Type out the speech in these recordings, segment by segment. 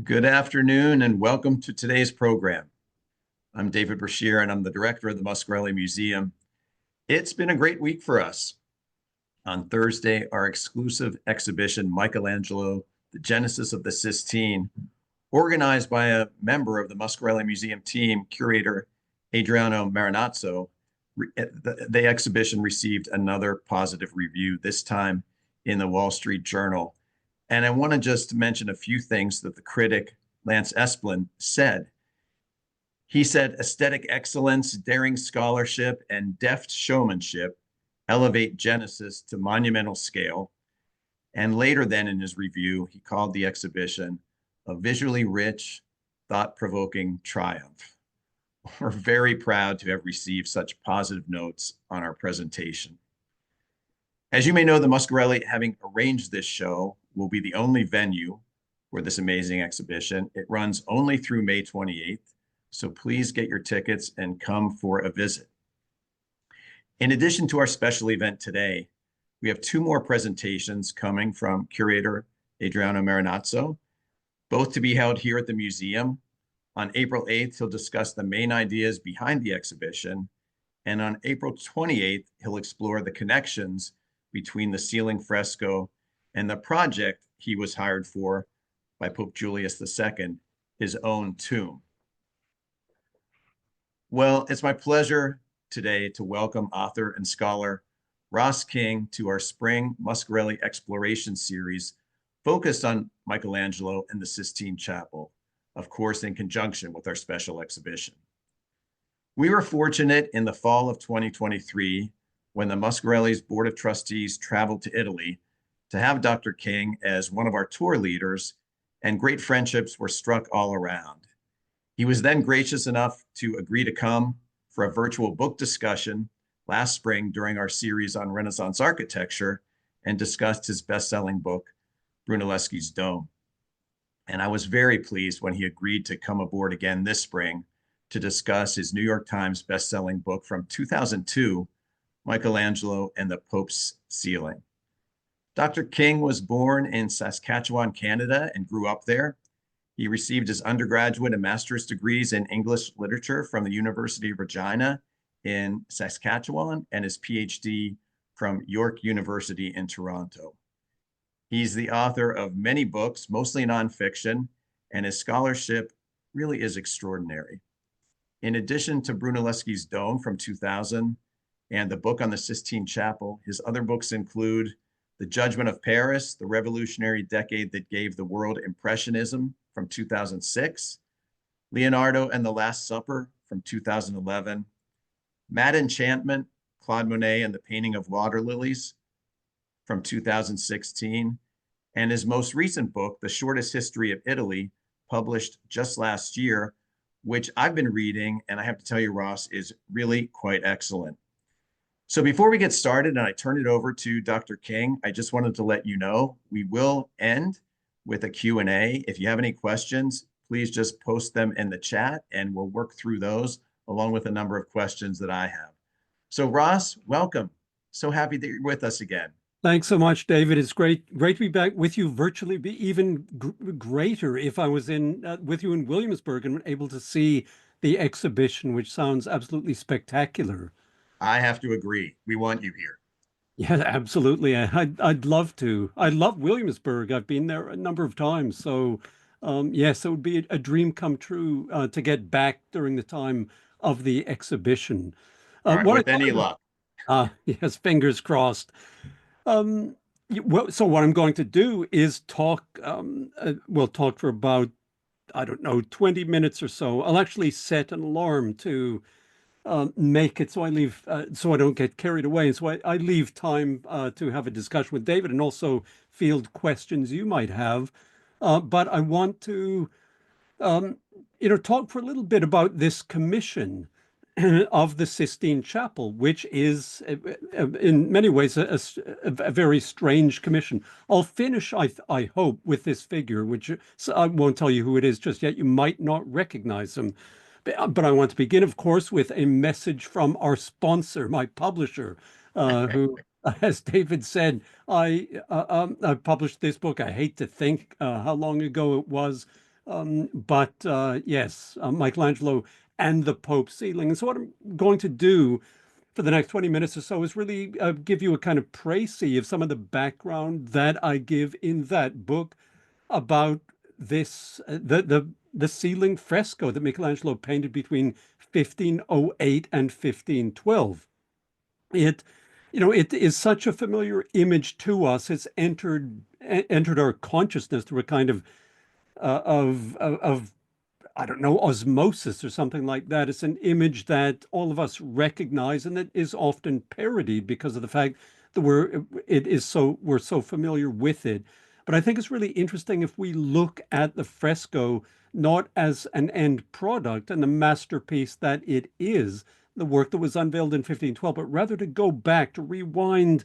Good afternoon and welcome to today's program. I'm David Brashear and I'm the director of the Muscarelle Museum. It's been a great week for us. On Thursday, our exclusive exhibition, Michelangelo, the Genesis of the Sistine, organized by a member of the Muscarelle Museum team, curator Adriano Marinazzo, the exhibition received another positive review, this time in the Wall Street Journal. And I want to just mention a few things that the critic, Lance Esplin, said. He said aesthetic excellence, daring scholarship, and deft showmanship elevate Genesis to monumental scale. And later then in his review, he called the exhibition a visually rich, thought-provoking triumph. We're very proud to have received such positive notes on our presentation. As you may know, the Muscarelle, having arranged this show, will be the only venue for this amazing exhibition. It runs only through May 28th, so please get your tickets and come for a visit. In addition to our special event today, we have two more presentations coming from curator Adriano Marinazzo, both to be held here at the museum. On April 8th, he'll discuss the main ideas behind the exhibition, and on April 28th, he'll explore the connections between the ceiling fresco and the project he was hired for by Pope Julius II, his own tomb. Well, it's my pleasure today to welcome author and scholar Ross King to our spring Muscarelle Explorations series focused on Michelangelo and the Sistine Chapel, of course, in conjunction with our special exhibition. We were fortunate in the fall of 2023 when the Muscarelle's Board of Trustees traveled to Italy to have Dr. King as one of our tour leaders, and great friendships were struck all around. He was then gracious enough to agree to come for a virtual book discussion last spring during our series on Renaissance architecture and discussed his best-selling book, Brunelleschi's Dome. And I was very pleased when he agreed to come aboard again this spring to discuss his New York Times best-selling book from 2002, Michelangelo and the Pope's Ceiling. Dr. King was born in Saskatchewan, Canada, and grew up there. He received his undergraduate and master's degrees in English literature from the University of Regina in Saskatchewan and his PhD from York University in Toronto. He's the author of many books, mostly nonfiction, and his scholarship really is extraordinary. In addition to Brunelleschi's Dome from 2000 and the book on the Sistine Chapel, his other books include The Judgment of Paris, the revolutionary decade that gave the world Impressionism from 2006, Leonardo and the Last Supper from 2011, Mad Enchantment, Claude Monet and the Painting of Water Lilies from 2016, and his most recent book, The Shortest History of Italy, published just last year, which I've been reading, and I have to tell you, Ross, is really quite excellent. So before we get started and I turn it over to Dr. King, I just wanted to let you know we will end with a Q&A. If you have any questions, please just post them in the chat and we'll work through those along with a number of questions that I have. So Ross, welcome. So happy that you're with us again. Thanks so much, David. It's great to be back with you virtually. Be even greater if I was with you in Williamsburg and able to see the exhibition, which sounds absolutely spectacular. I have to agree. We want you here. Yeah, absolutely. I'd love to. I love Williamsburg. I've been there a number of times. So, yes, it would be a dream come true to get back during the time of the exhibition. All right, with any luck. Yes, fingers crossed. Well, so what I'm going to do is talk. We'll talk for about, I don't know, 20 minutes or so. I'll actually set an alarm to make it so I leave, so I don't get carried away. And so I leave time to have a discussion with David and also field questions you might have. But I want to, talk for a little bit about this commission of the Sistine Chapel, which is in many ways a very strange commission. I'll finish, I hope, with this figure, which I won't tell you who it is just yet. You might not recognize him. But I want to begin, of course, with a message from our sponsor, my publisher, who, as David said, I published this book. I hate to think how long ago it was, But yes, Michelangelo and the Pope ceiling. And so what I'm going to do for the next 20 minutes or so is really give you a kind of précis of some of the background that I give in that book about this the ceiling fresco that Michelangelo painted between 1508 and 1512. It, it is such a familiar image to us. It's entered our consciousness through a kind of of I don't know, osmosis or something like that. It's an image that all of us recognize and that is often parodied because of the fact that we're so familiar with it. But I think it's really interesting if we look at the fresco not as an end product and the masterpiece that it is, the work that was unveiled in 1512, but rather to go back, to rewind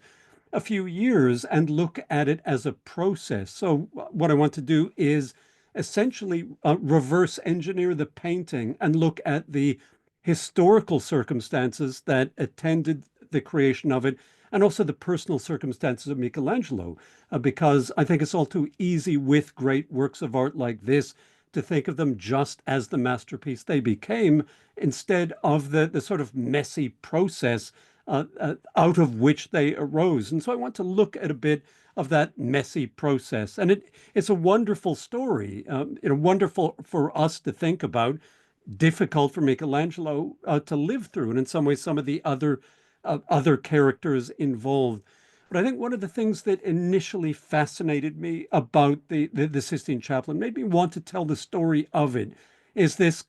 a few years and look at it as a process. So what I want to do is essentially reverse engineer the painting and look at the historical circumstances that attended the creation of it and also the personal circumstances of Michelangelo, because I think it's all too easy with great works of art like this to think of them just as the masterpiece they became instead of the sort of messy process out of which they arose. And so I want to look at a bit of that messy process. And it's a wonderful story, wonderful for us to think about, difficult for Michelangelo to live through, and in some ways, some of the other characters involved. But I think one of the things that initially fascinated me about the Sistine Chapel and made me want to tell the story of it is this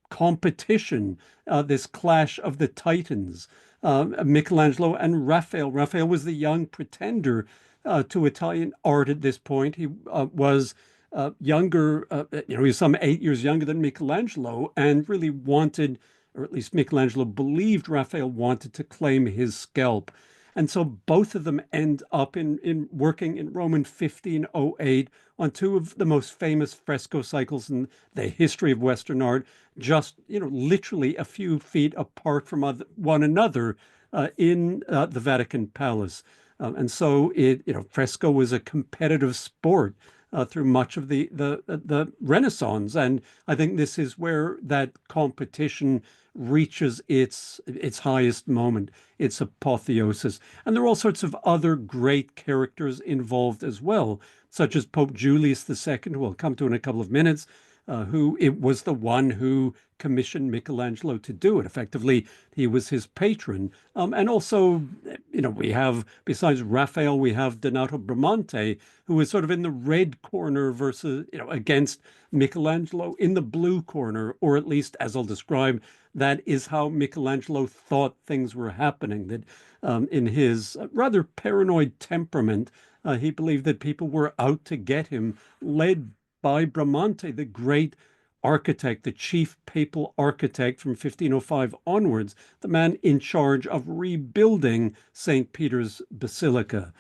competition, this clash of the titans, Michelangelo and Raphael. Raphael was the young pretender to Italian art at this point. He was younger, he was some 8 years younger than Michelangelo and really wanted, or at least Michelangelo believed Raphael wanted to claim his scalp. And so both of them end up in working in Rome in 1508 on two of the most famous fresco cycles in the history of Western art, just, literally a few feet apart from one another in the Vatican Palace. And so fresco was a competitive sport through much of the Renaissance, and I think this is where that competition reaches its highest moment, its apotheosis. And there are all sorts of other great characters involved as well, such as Pope Julius II, who I'll come to in a couple of minutes, who it was the one who commissioned Michelangelo to do it. Effectively, he was his patron. And also, we have, besides Raphael, we have Donato Bramante, who is sort of in the red corner versus, against Michelangelo in the blue corner, or at least, as I'll describe, that is how Michelangelo thought things were happening, that in his rather paranoid temperament, he believed that people were out to get him, led by Bramante, the great architect, the chief papal architect from 1505 onwards, the man in charge of rebuilding St. Peter's Basilica.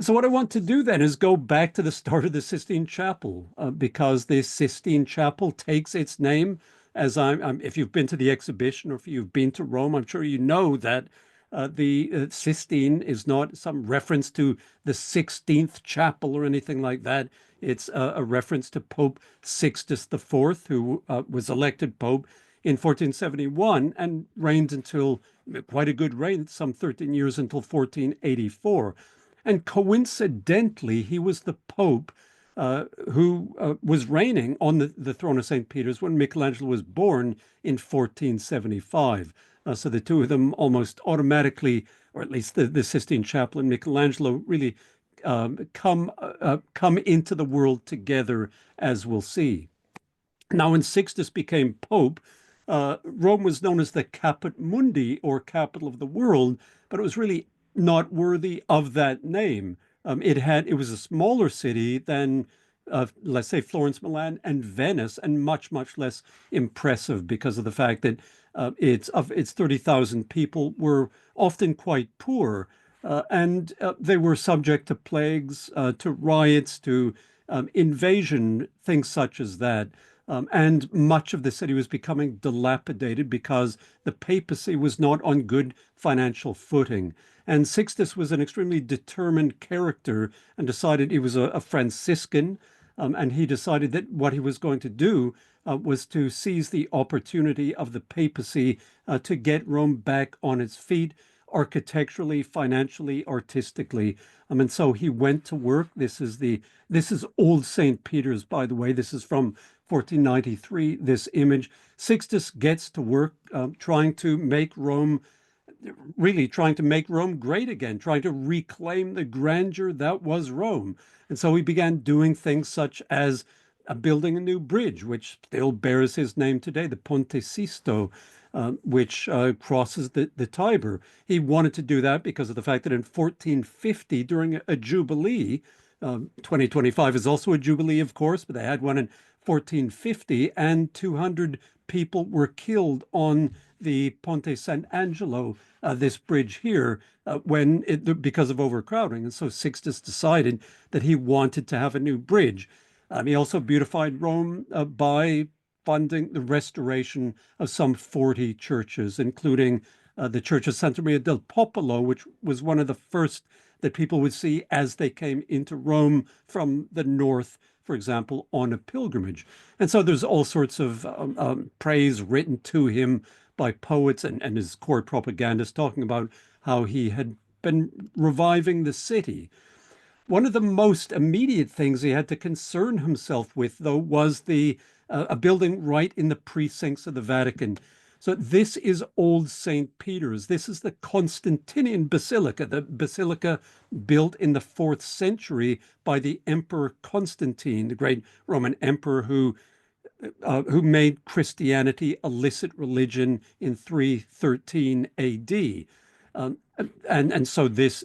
So what I want to do then is go back to the start of the Sistine Chapel, because the Sistine Chapel takes its name as if you've been to the exhibition or if you've been to Rome, I'm sure you know that the Sistine is not some reference to the 16th chapel or anything like that. It's a reference to Pope Sixtus IV, who was elected Pope in 1471 and reigned until quite a good reign, some 13 years until 1484. And coincidentally, he was the Pope who was reigning on the throne of St. Peter's when Michelangelo was born in 1475. So the two of them almost automatically, or at least the Sistine Chapel and Michelangelo, really come into the world together, as we'll see. Now, when Sixtus became Pope, Rome was known as the Caput Mundi, or capital of the world, but it was really not worthy of that name. It was a smaller city than, let's say, Florence, Milan, and Venice, and much, much less impressive because of the fact that its 30,000 people were often quite poor, and they were subject to plagues, to riots, to invasion, things such as that. And much of the city was becoming dilapidated because the papacy was not on good financial footing. And Sixtus was an extremely determined character and decided he was a Franciscan. and he decided that what he was going to do was to seize the opportunity of the papacy to get Rome back on its feet architecturally, financially, artistically. And so he went to work. This is Old St. Peter's, by the way. This is from 1493. This image. Sixtus gets to work trying to make Rome really trying to make Rome great again, trying to reclaim the grandeur that was Rome. And so he began doing things such as building a new bridge, which still bears his name today, the Ponte Sisto, which crosses the Tiber. He wanted to do that because of the fact that in 1450, during a jubilee, 2025 is also a jubilee, of course, but they had one in 1450, and 200 people were killed on the Ponte Sant'Angelo, this bridge here, because of overcrowding. And so Sixtus decided that he wanted to have a new bridge. He also beautified Rome by funding the restoration of some 40 churches, including the Church of Santa Maria del Popolo, which was one of the first that people would see as they came into Rome from the north, for example, on a pilgrimage. And so there's all sorts of praise written to him by poets and his court propagandists talking about how he had been reviving the city. One of the most immediate things he had to concern himself with, though, was a building right in the precincts of the Vatican. So this is Old St. Peter's. This is the Constantinian Basilica, the basilica built in the 4th century by the Emperor Constantine, the great Roman emperor who made Christianity a licit religion in 313 AD. And so this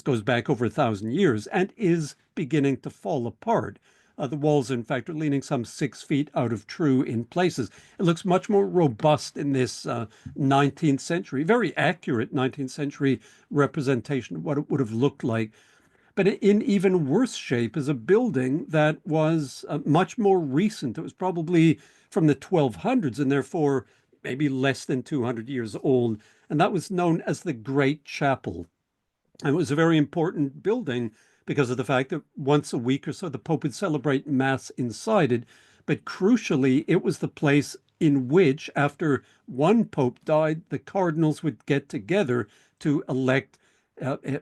goes back over 1,000 years and is beginning to fall apart. The walls, in fact, are leaning some 6 feet out of true in places. It looks much more robust in this 19th century, very accurate 19th century representation of what it would have looked like. But in even worse shape is a building that was much more recent. It was probably from the 1200s and therefore maybe less than 200 years old. And that was known as the Great Chapel. And it was a very important building because of the fact that once a week or so, the Pope would celebrate Mass inside it. But crucially, it was the place in which, after one Pope died, the cardinals would get together to elect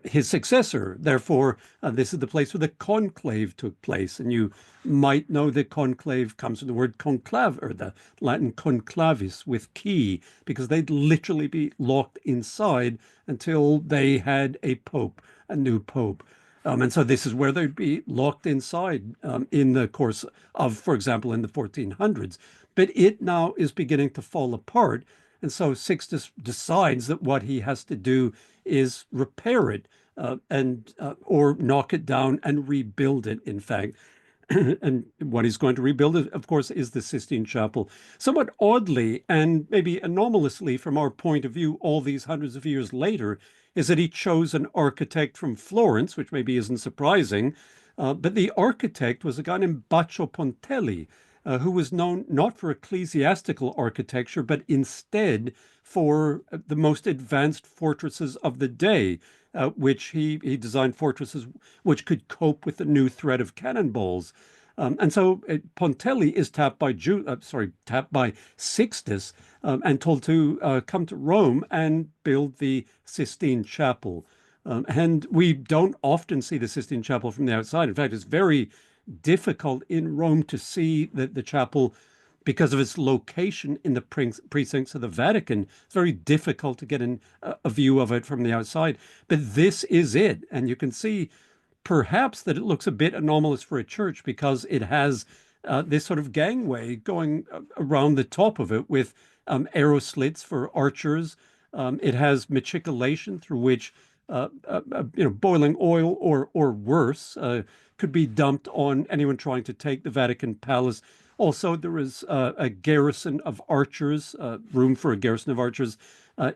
his successor. Therefore, this is the place where the conclave took place. And you might know that conclave comes from the word conclave, or the Latin conclavis, with key, because they'd literally be locked inside until they had a pope, a new pope. And so this is where they'd be locked inside in the course of, for example, in the 1400s. But it now is beginning to fall apart. And so Sixtus decides that what he has to do is repair it or knock it down and rebuild it, in fact. And what he's going to rebuild, of course, is the Sistine Chapel. Somewhat oddly and maybe anomalously from our point of view, all these hundreds of years later, is that he chose an architect from Florence, which maybe isn't surprising. But the architect was a guy named Baccio Pontelli, who was known not for ecclesiastical architecture, but instead for the most advanced fortresses of the day, which he designed fortresses which could cope with the new threat of cannonballs. And so Pontelli is tapped by Sixtus and told to come to Rome and build the Sistine Chapel. And we don't often see the Sistine Chapel from the outside. In fact, it's very difficult in Rome to see the chapel because of its location in the precincts of the Vatican. It's very difficult to get a view of it from the outside. But this is it. And you can see perhaps that it looks a bit anomalous for a church because it has this sort of gangway going around the top of it with arrow slits for archers. It has matriculation through which boiling oil or worse could be dumped on anyone trying to take the Vatican Palace. Also, there is a garrison of archers, room for a garrison of archers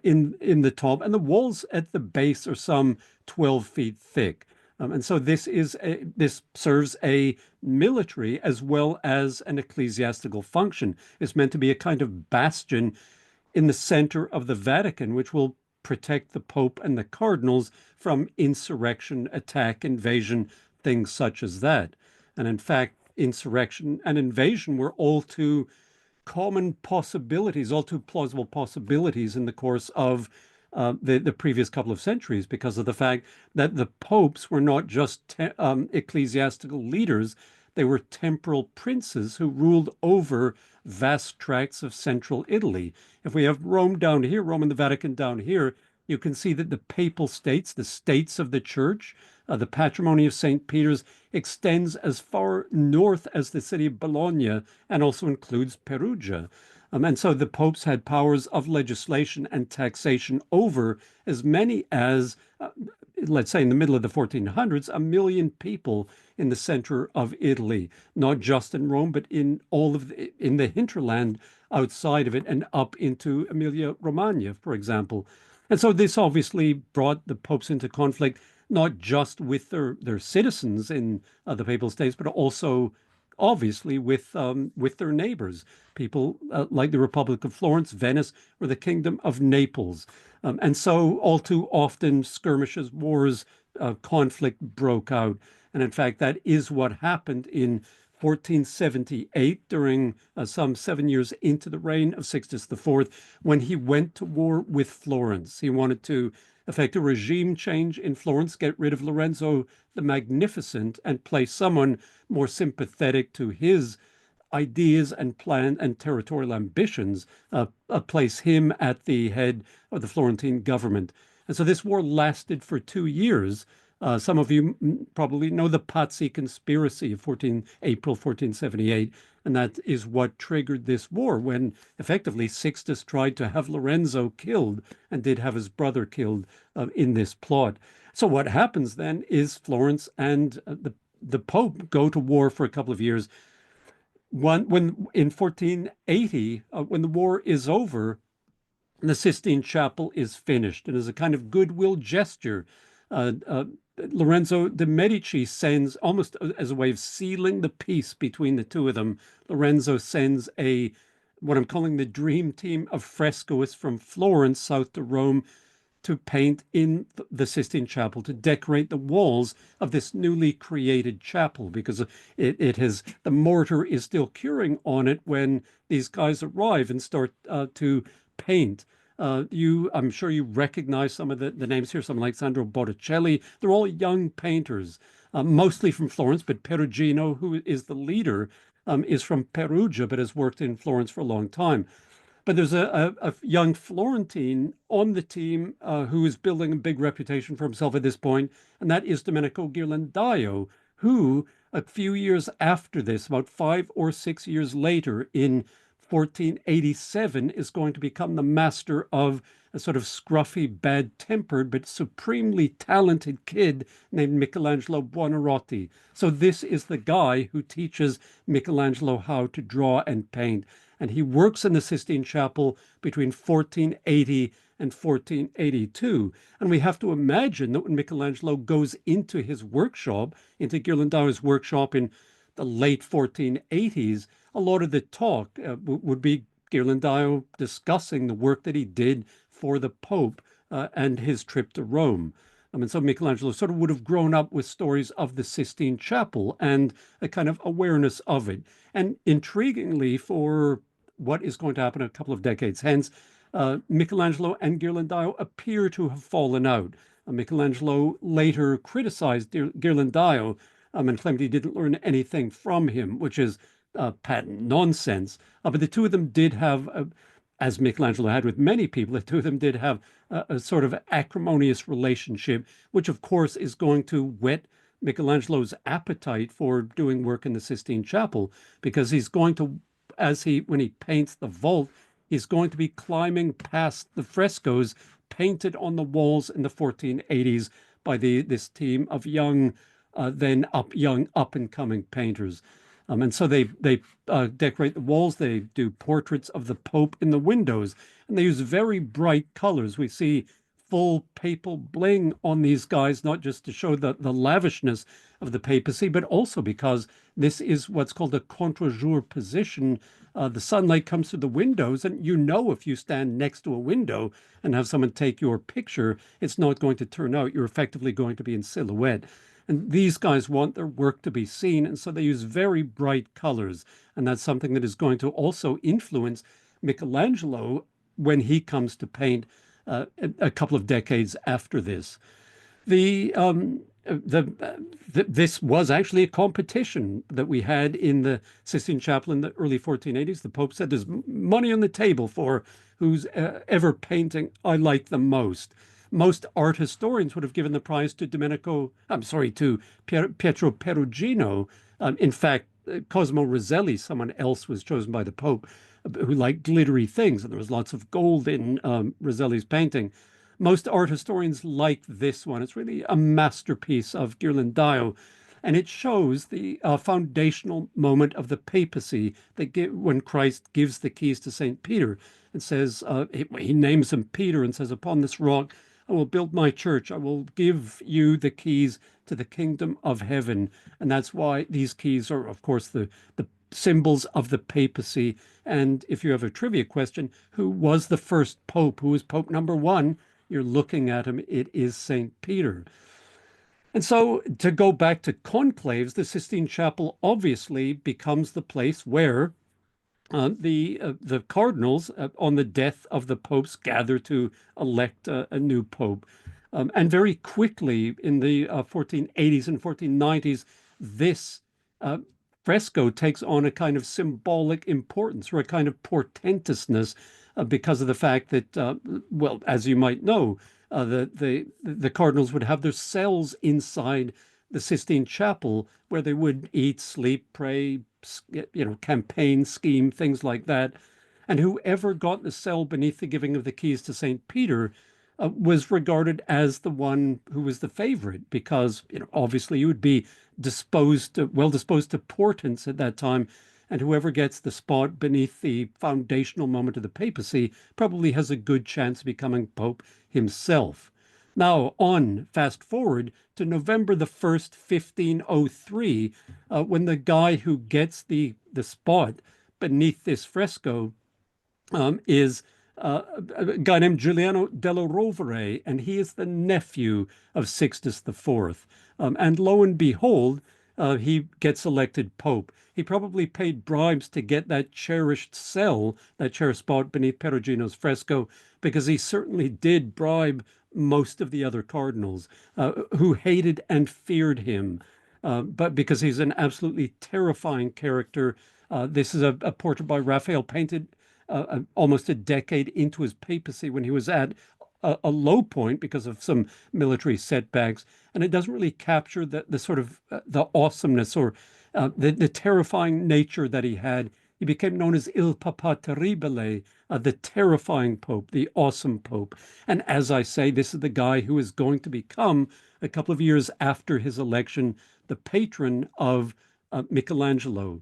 in the top, and the walls at the base are some 12 feet thick. And so this serves a military as well as an ecclesiastical function. It's meant to be a kind of bastion in the center of the Vatican, which will protect the Pope and the cardinals from insurrection, attack, invasion, things such as that. And in fact, insurrection and invasion were all too common possibilities, all too plausible possibilities in the course of the previous couple of centuries, because of the fact that the popes were not just ecclesiastical leaders, they were temporal princes who ruled over vast tracts of central Italy. If we have Rome down here, Rome and the Vatican down here, you can see that the papal states, the states of the church, the patrimony of St. Peter's extends as far north as the city of Bologna and also includes Perugia. And so the popes had powers of legislation and taxation over as many as, let's say, in the middle of the 1400s, 1 million people in the center of Italy, not just in Rome, but in in the hinterland outside of it and up into Emilia-Romagna, for example. And so this obviously brought the popes into conflict, not just with their citizens in the papal states, but also obviously with their neighbors, people like the Republic of Florence, Venice, or the Kingdom of Naples. And so all too often skirmishes, wars, conflict broke out. And in fact, that is what happened in 1478 during some 7 years into the reign of Sixtus IV, when he went to war with Florence. He wanted to effect a regime change in Florence, get rid of Lorenzo the Magnificent, and place someone more sympathetic to his ideas and plan and territorial ambitions, place him at the head of the Florentine government. And so this war lasted for 2 years. Some of you probably know the Pazzi conspiracy of April 1478, and that is what triggered this war, when effectively Sixtus tried to have Lorenzo killed and did have his brother killed in this plot. So what happens then is Florence and the Pope go to war for a couple of years. When in 1480, when the war is over, the Sistine Chapel is finished, and as a kind of goodwill gesture, uh, uh, Lorenzo de' Medici sends, almost as a way of sealing the peace between the two of them, Lorenzo sends what I'm calling the dream team of frescoists from Florence south to Rome to paint in the Sistine Chapel, to decorate the walls of this newly created chapel, because it has, the mortar is still curing on it when these guys arrive and start to paint. I'm sure you recognize some of the names here, someone like Sandro Botticelli. They're all young painters, mostly from Florence, but Perugino, who is the leader, is from Perugia, but has worked in Florence for a long time. But there's a young Florentine on the team who is building a big reputation for himself at this point, and that is Domenico Ghirlandaio, who a few years after this, about 5 or 6 years later, in 1487, is going to become the master of a sort of scruffy, bad-tempered, but supremely talented kid named Michelangelo Buonarroti. So this is the guy who teaches Michelangelo how to draw and paint. And he works in the Sistine Chapel between 1480 and 1482. And we have to imagine that when Michelangelo goes into his workshop, into Ghirlandaio's workshop in the late 1480s, a lot of the talk would be Ghirlandaio discussing the work that he did for the Pope and his trip to Rome. I mean, so Michelangelo sort of would have grown up with stories of the Sistine Chapel and a kind of awareness of it. And intriguingly, for what is going to happen a couple of decades hence, Michelangelo and Ghirlandaio appear to have fallen out. Michelangelo later criticized Ghirlandaio and claimed he didn't learn anything from him, which is patent nonsense. But the two of them did have, as Michelangelo had with many people, the two of them did have a sort of acrimonious relationship, which of course is going to whet Michelangelo's appetite for doing work in the Sistine Chapel, because he's going to, when he paints the vault, he's going to be climbing past the frescoes painted on the walls in the 1480s by this team of young up and coming painters. And so they decorate the walls. They do portraits of the Pope in the windows, and they use very bright colors. We see full papal bling on these guys, not just to show the lavishness of the papacy, but also because this is what's called a contre-jour position. The sunlight comes through the windows, and you know if you stand next to a window and have someone take your picture, it's not going to turn out. You're effectively going to be in silhouette. And these guys want their work to be seen, and so they use very bright colors. And that's something that is going to also influence Michelangelo when he comes to paint a couple of decades after this. The this was actually a competition that we had in the Sistine Chapel in the early 1480s. The Pope said, "There's money on the table for who's ever painting I like the most." Most art historians would have given the prize to Pietro Perugino. In fact, Cosimo Roselli, someone else, was chosen by the Pope who liked glittery things, and there was lots of gold in Roselli's painting. Most art historians like this one. It's really a masterpiece of Ghirlandaio, and it shows the foundational moment of the papacy when Christ gives the keys to St. Peter and says, he names him Peter and says, "Upon this rock I will build my church. I will give you the keys to the kingdom of heaven." And that's why these keys are, of course, the symbols of the papacy. And if you have a trivia question, who was the first pope? Who was Pope number one? You're looking at him. It is St. Peter. And so to go back to conclaves, the Sistine Chapel obviously becomes the place where the cardinals, on the death of the popes, gather to elect a new pope. And very quickly in the 1480s and 1490s, this uh, fresco takes on a kind of symbolic importance or a kind of portentousness because of the fact that, well, as you might know, the cardinals would have their cells inside the Sistine Chapel where they would eat, sleep, pray, campaign, scheme, things like that. And whoever got the cell beneath the giving of the keys to St. Peter was regarded as the one who was the favorite because, obviously you would be well disposed to portents at that time. And whoever gets the spot beneath the foundational moment of the papacy probably has a good chance of becoming Pope himself. Now, fast forward to November the 1st, 1503, when the guy who gets the spot beneath this fresco is a guy named Giuliano della Rovere, and he is the nephew of Sixtus IV. And lo and behold, he gets elected Pope. He probably paid bribes to get that cherished cell, that cherished spot beneath Perugino's fresco, because he certainly did bribe most of the other cardinals who hated and feared him. But because he's an absolutely terrifying character. This is a portrait by Raphael painted almost a decade into his papacy when he was at a low point because of some military setbacks. And it doesn't really capture the sort of the awesomeness or the terrifying nature that he had. He became known as Il Papa Terribile, the terrifying Pope, the awesome Pope. And as I say, this is the guy who is going to become, a couple of years after his election, the patron of Michelangelo.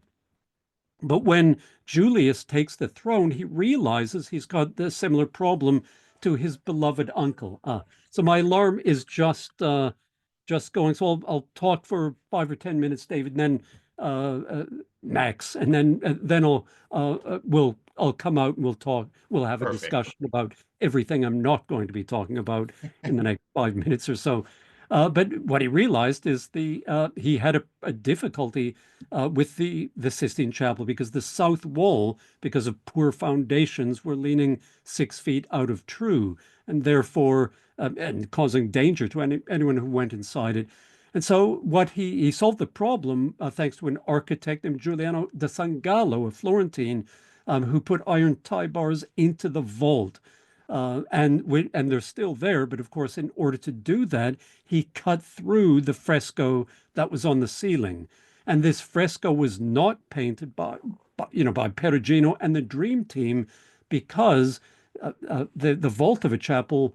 But when Julius takes the throne, he realizes he's got a similar problem to his beloved uncle. So my alarm is just going. So I'll talk for 5 or 10 minutes, David, and then Max, and then I'll come out and we'll talk. We'll have a Perfect. discussion about everything I'm not going to be talking about in the next 5 minutes or so. But what he realized is he had a difficulty with the Sistine Chapel because the south wall, because of poor foundations, were leaning 6 feet out of true, and therefore and causing danger to anyone who went inside it. And so what he solved the problem thanks to an architect named Giuliano da San Gallo, a Florentine, who put iron tie bars into the vault. And they're still there, but of course, in order to do that, he cut through the fresco that was on the ceiling. And this fresco was not painted by Perugino and the Dream Team because the vault of a chapel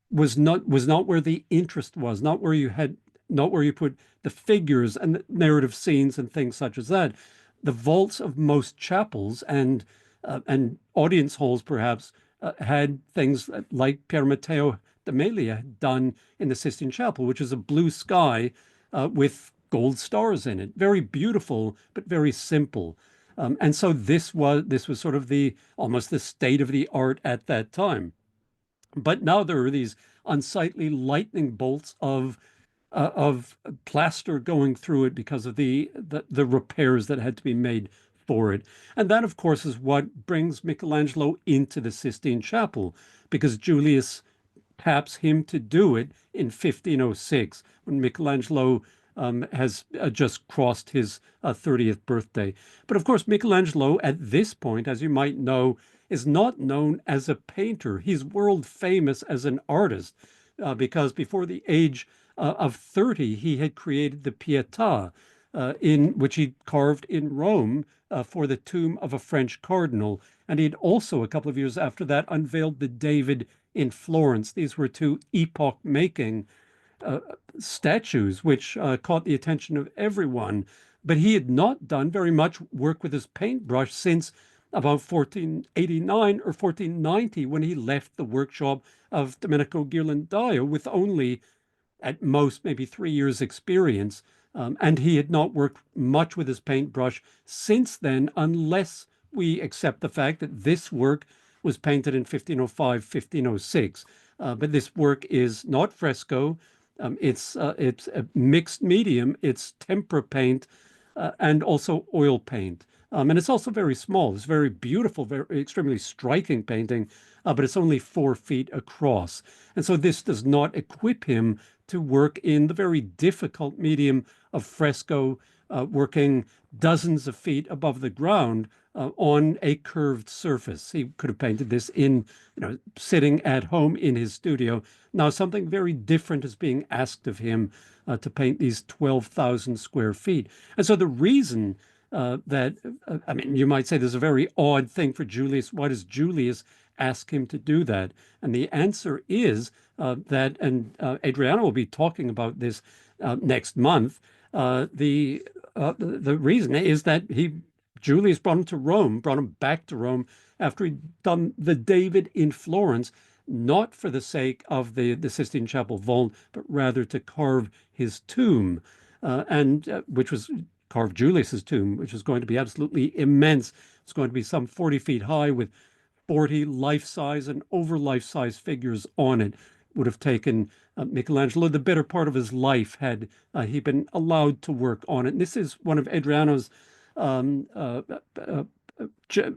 was not where the interest was, not where you put the figures and the narrative scenes and things such as that. The vaults of most chapels and audience halls perhaps had things like Pier Matteo d'Amelia had done in the Sistine Chapel, which is a blue sky with gold stars in it. Very beautiful, but very simple. And so this was sort of almost the state of the art at that time. But now there are these unsightly lightning bolts of of plaster going through it because of the repairs that had to be made for it. And that, of course, is what brings Michelangelo into the Sistine Chapel, because Julius taps him to do it in 1506 when Michelangelo has just crossed his 30th birthday. But of course, Michelangelo at this point, as you might know, is not known as a painter. He's world famous as an artist because before the age of 30, he had created the Pietà, in which he carved in Rome for the tomb of a French cardinal. And he'd also, a couple of years after that, unveiled the David in Florence. These were two epoch-making uh, statues which caught the attention of everyone. But he had not done very much work with his paintbrush since about 1489 or 1490, when he left the workshop of Domenico Ghirlandaio with only at most maybe 3 years experience. And he had not worked much with his paintbrush since then, unless we accept the fact that this work was painted in 1505, 1506. But this work is not fresco. It's a mixed medium. It's tempera paint and also oil paint. And it's also very small. It's very beautiful, very extremely striking painting, but it's only 4 feet across. And so this does not equip him to work in the very difficult medium of fresco, working dozens of feet above the ground on a curved surface. He could have painted this in, sitting at home in his studio. Now, something very different is being asked of him to paint these 12,000 square feet. And so the reason I mean, you might say there's a very odd thing for Julius. Why does Julius ask him to do that? And the answer is that, and Adriana will be talking about this next month. The reason is that Julius brought him to Rome, brought him back to Rome after he'd done the David in Florence, not for the sake of the Sistine Chapel vault, but rather to carve his tomb, and which was carve Julius's tomb, which is going to be absolutely immense. It's going to be some 40 feet high with 40 life-size and over life-size figures on it. Would have taken Michelangelo the better part of his life had he been allowed to work on it. And this is one of Adriano's um, uh, uh,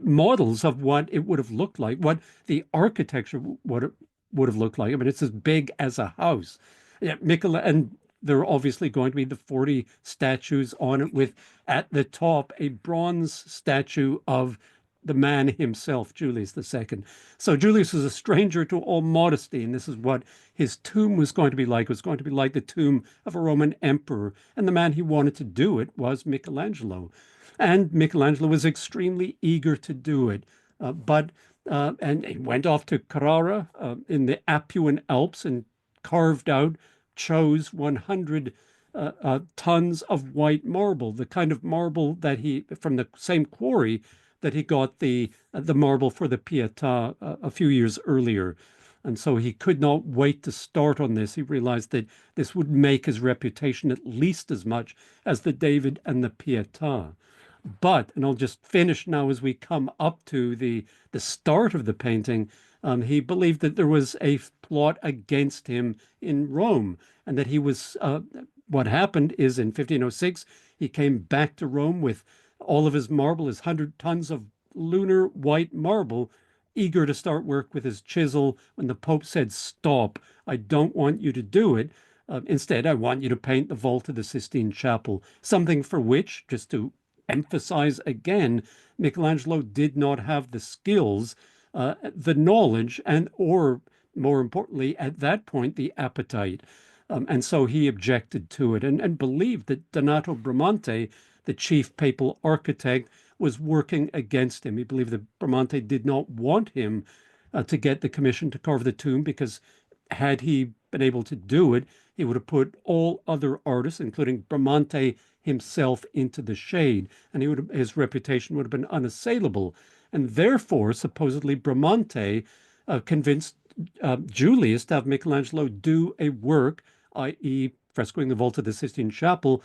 models of what it would have looked like, what the architecture would have looked like. I mean, it's as big as a house. Yeah, and there are obviously going to be the 40 statues on it, with at the top a bronze statue of the man himself, Julius II. So Julius was a stranger to all modesty, and this is what his tomb was going to be like. It was going to be like the tomb of a Roman emperor, and the man he wanted to do it was Michelangelo. And Michelangelo was extremely eager to do it, and he went off to Carrara in the Apuan Alps and carved out, chose 100 tons of white marble, the kind of marble that he, from the same quarry that he got the marble for the Pietà a few years earlier. And so he could not wait to start on this. He realized that this would make his reputation at least as much as the David and the Pietà. But, and I'll just finish now as we come up to the start of the painting, he believed that there was a plot against him in Rome, and that he was, what happened is in 1506, he came back to Rome with all of his marble, his 100 tons of lunar white marble, eager to start work with his chisel when the Pope said, "Stop, I don't want you to do it. Instead, I want you to paint the vault of the Sistine Chapel," something for which, just to emphasize again, Michelangelo did not have the skills, the knowledge, or more importantly, at that point, the appetite. And so he objected to it, and believed that Donato Bramante, the chief papal architect, was working against him. He believed that Bramante did not want him to get the commission to carve the tomb, because had he been able to do it, he would have put all other artists, including Bramante himself, into the shade, and his reputation would have been unassailable. And therefore, supposedly, Bramante convinced Julius to have Michelangelo do a work, i.e., frescoing the vault of the Sistine Chapel,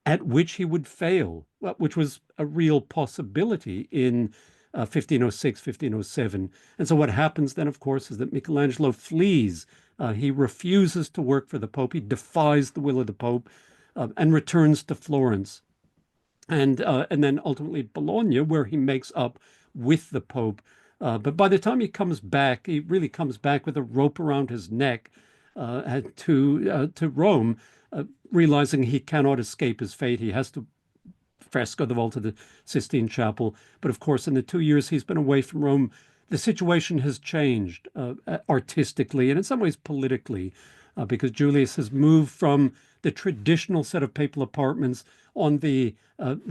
at which he would fail, which was a real possibility in 1506, 1507. And so what happens then, of course, is that Michelangelo flees He refuses to work for the Pope. He defies the will of the Pope and returns to Florence. And then ultimately Bologna, where he makes up with the Pope. But by the time he comes back, he really comes back with a rope around his neck to Rome, realizing he cannot escape his fate. He has to fresco the vault of the Sistine Chapel. But of course, in the 2 years he's been away from Rome, the situation has changed artistically and in some ways politically, because Julius has moved from the traditional set of papal apartments on the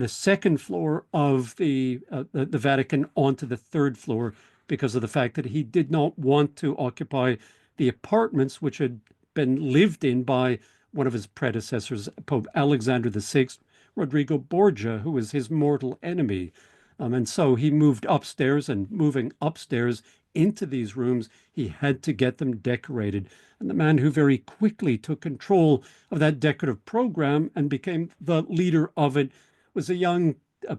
second floor of the Vatican onto the third floor because of the fact that he did not want to occupy the apartments which had been lived in by one of his predecessors, Pope Alexander VI, Rodrigo Borgia, who was his mortal enemy. And so he moved upstairs, and moving upstairs into these rooms, he had to get them decorated. And the man who very quickly took control of that decorative program and became the leader of it was a young,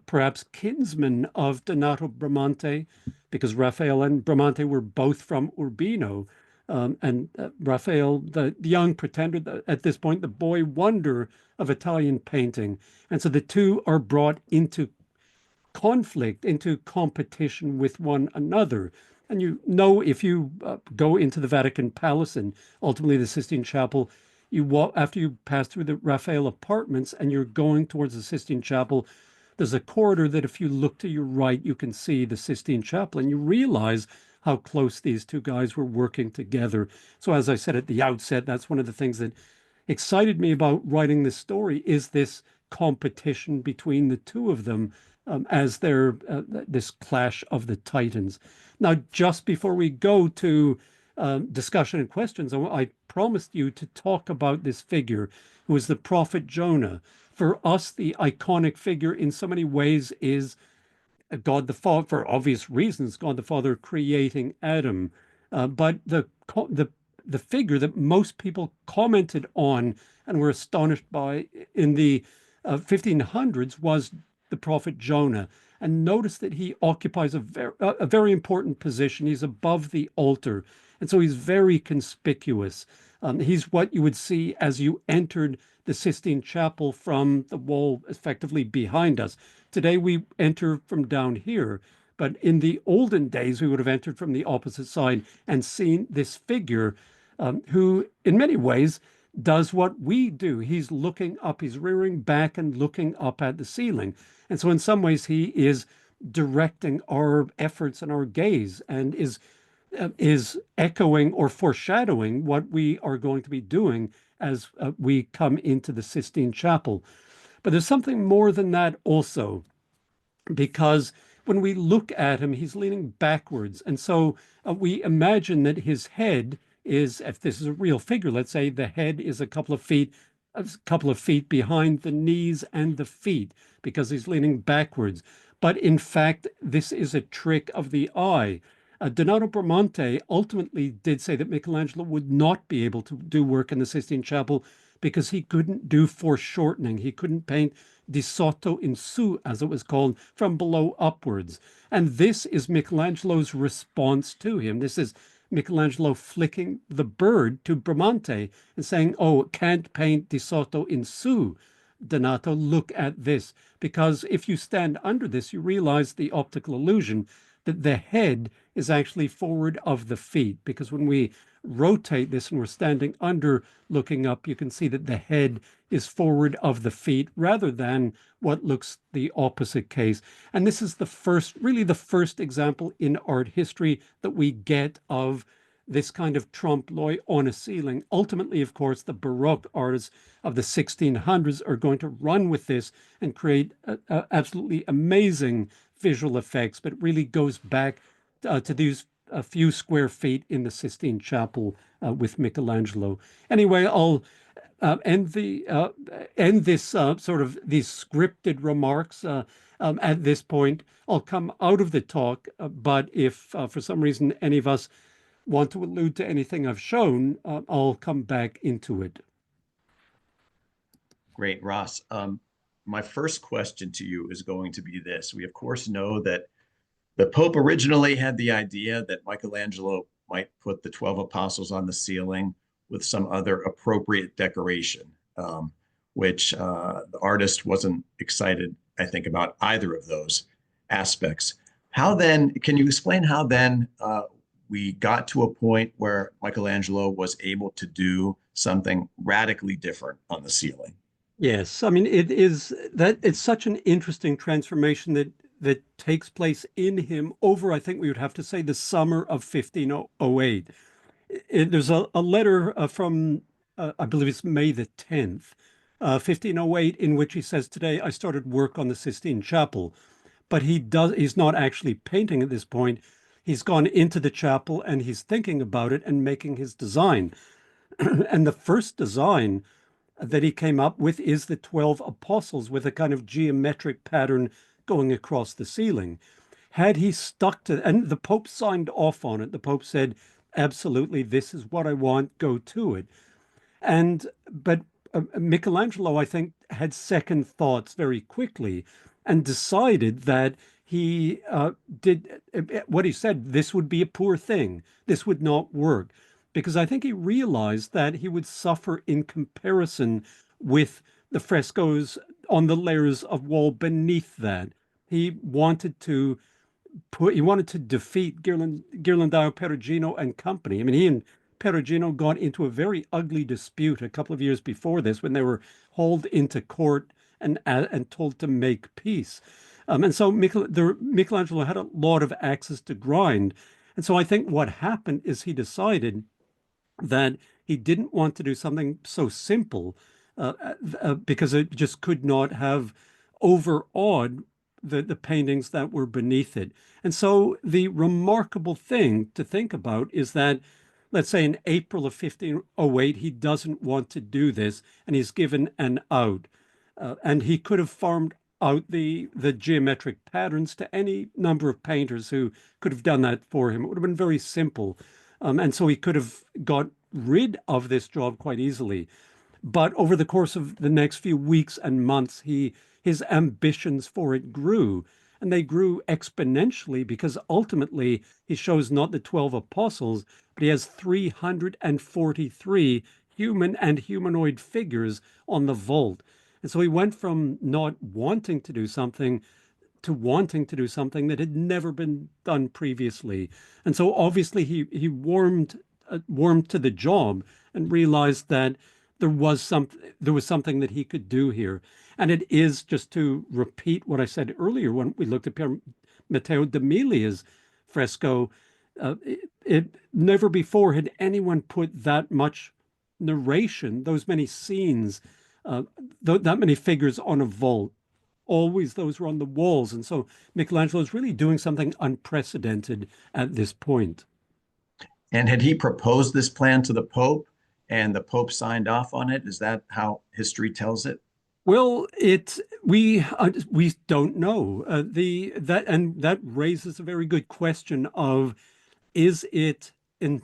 perhaps kinsman of Donato Bramante, because Raphael and Bramante were both from Urbino. And Raphael, the young pretender, at this point, the boy wonder of Italian painting. And so the two are brought into conflict, into competition with one another. And you know, if you go into the Vatican Palace and ultimately the Sistine Chapel, you walk after you pass through the Raphael apartments and you're going towards the Sistine Chapel. There's a corridor that if you look to your right, you can see the Sistine Chapel, and you realize how close these two guys were working together. So, as I said at the outset, that's one of the things that excited me about writing this story is this competition between the two of them as their this clash of the titans. Now, just before we go to discussion and questions, I promised you to talk about this figure who is the prophet Jonah. For us, the iconic figure in so many ways is God the Father, for obvious reasons, God the Father creating Adam. But the figure that most people commented on and were astonished by in the 1500s was the prophet Jonah. And notice that he occupies a very important position. He's above the altar. And so he's very conspicuous. He's what you would see as you entered the Sistine Chapel from the wall effectively behind us. Today we enter from down here, but in the olden days we would have entered from the opposite side and seen this figure who in many ways does what we do. He's looking up, he's rearing back and looking up at the ceiling. And so in some ways he is directing our efforts and our gaze and is echoing or foreshadowing what we are going to be doing as we come into the Sistine Chapel. But there's something more than that also, because when we look at him, he's leaning backwards. And so we imagine that his head is, if this is a real figure, let's say the head is a couple of feet behind the knees and the feet because he's leaning backwards. But in fact, this is a trick of the eye. Donato Bramante ultimately did say that Michelangelo would not be able to do work in the Sistine Chapel because he couldn't do foreshortening. He couldn't paint di sotto in su, as it was called, from below upwards. And this is Michelangelo's response to him. This is Michelangelo flicking the bird to Bramante and saying, oh, can't paint di sotto in su. Donato, look at this. Because if you stand under this, you realize the optical illusion that the head is actually forward of the feet. Because when we rotate this and we're standing under looking up, you can see that the head is forward of the feet rather than what looks the opposite case. And this is really the first example in art history that we get of this kind of trompe l'oeil on a ceiling. Ultimately, of course, the Baroque artists of the 1600s are going to run with this and create absolutely amazing visual effects, but it really goes back to these a few square feet in the Sistine Chapel with Michelangelo. Anyway, I'll end this sort of these scripted remarks at this point. I'll come out of the talk, but if for some reason any of us want to allude to anything I've shown, I'll come back into it. Great, Ross. My first question to you is going to be this. We, of course, know that the Pope originally had the idea that Michelangelo might put the 12 apostles on the ceiling with some other appropriate decoration, which the artist wasn't excited, I think, about either of those aspects. How then, can you explain how then we got to a point where Michelangelo was able to do something radically different on the ceiling? Yes, I mean it is that it's such an interesting transformation that takes place in him over, I think we would have to say, the summer of 1508. There's a letter from I believe it's May the 10th, 1508, in which he says, "Today I started work on the Sistine Chapel." But he's not actually painting at this point. He's gone into the chapel and he's thinking about it and making his design. And the first design that he came up with is the 12 apostles with a kind of geometric pattern going across the ceiling. Had he stuck to, and the Pope signed off on it, the Pope said, absolutely, this is what I want, go to it. But Michelangelo, I think, had second thoughts very quickly and decided that he did what he said, this would be a poor thing. This would not work. Because I think he realized that he would suffer in comparison with the frescoes on the layers of wall beneath that. He wanted to he wanted to defeat Ghirlandaio Perugino and company. I mean, he and Perugino got into a very ugly dispute a couple of years before this when they were hauled into court and told to make peace. And so Michelangelo had a lot of axes to grind. And so I think what happened is he decided that he didn't want to do something so simple because it just could not have overawed the paintings that were beneath it. And so the remarkable thing to think about is that, let's say in April of 1508, he doesn't want to do this and he's given an out. And he could have farmed out the geometric patterns to any number of painters who could have done that for him. It would have been very simple. And so he could have got rid of this job quite easily. But over the course of the next few weeks and months, his ambitions for it grew. And they grew exponentially because ultimately he shows not the 12 apostles, but he has 343 human and humanoid figures on the vault. And so he went from not wanting to do something to wanting to do something that had never been done previously. And so obviously he warmed to the job and realized that there was something that he could do here. And it is, just to repeat what I said earlier when we looked at Matteo d'Emilia's fresco, never before had anyone put that much narration, those many scenes, that many figures on a vault. Always those were on the walls. And so Michelangelo is really doing something unprecedented at this point. And had he proposed this plan to the Pope and the Pope signed off on it? Is that how history tells it? Well, we don't know that raises a very good question of is it in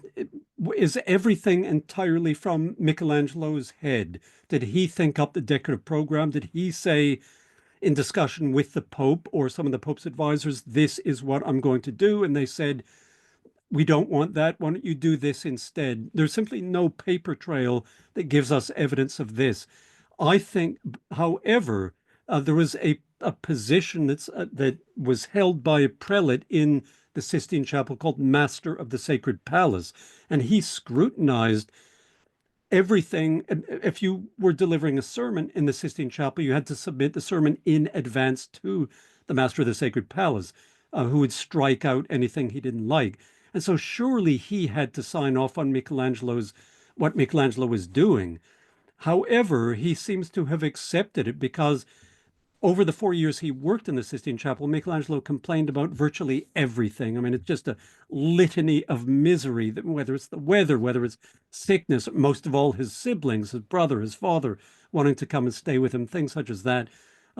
is everything entirely from Michelangelo's head? Did he think up the decorative program? Did he say in discussion with the Pope or some of the Pope's advisors, this is what I'm going to do? And they said, we don't want that. Why don't you do this instead? There's simply no paper trail that gives us evidence of this. I think, however, there was a position that was held by a prelate in the Sistine Chapel called Master of the Sacred Palace, and he scrutinized everything. If you were delivering a sermon in the Sistine Chapel, you had to submit the sermon in advance to the Master of the Sacred Palace, who would strike out anything he didn't like. And so surely he had to sign off on what Michelangelo was doing. However, he seems to have accepted it because over the 4 years he worked in the Sistine Chapel, Michelangelo complained about virtually everything. I mean, it's just a litany of misery, whether it's the weather, whether it's sickness, most of all his siblings, his brother, his father wanting to come and stay with him, things such as that.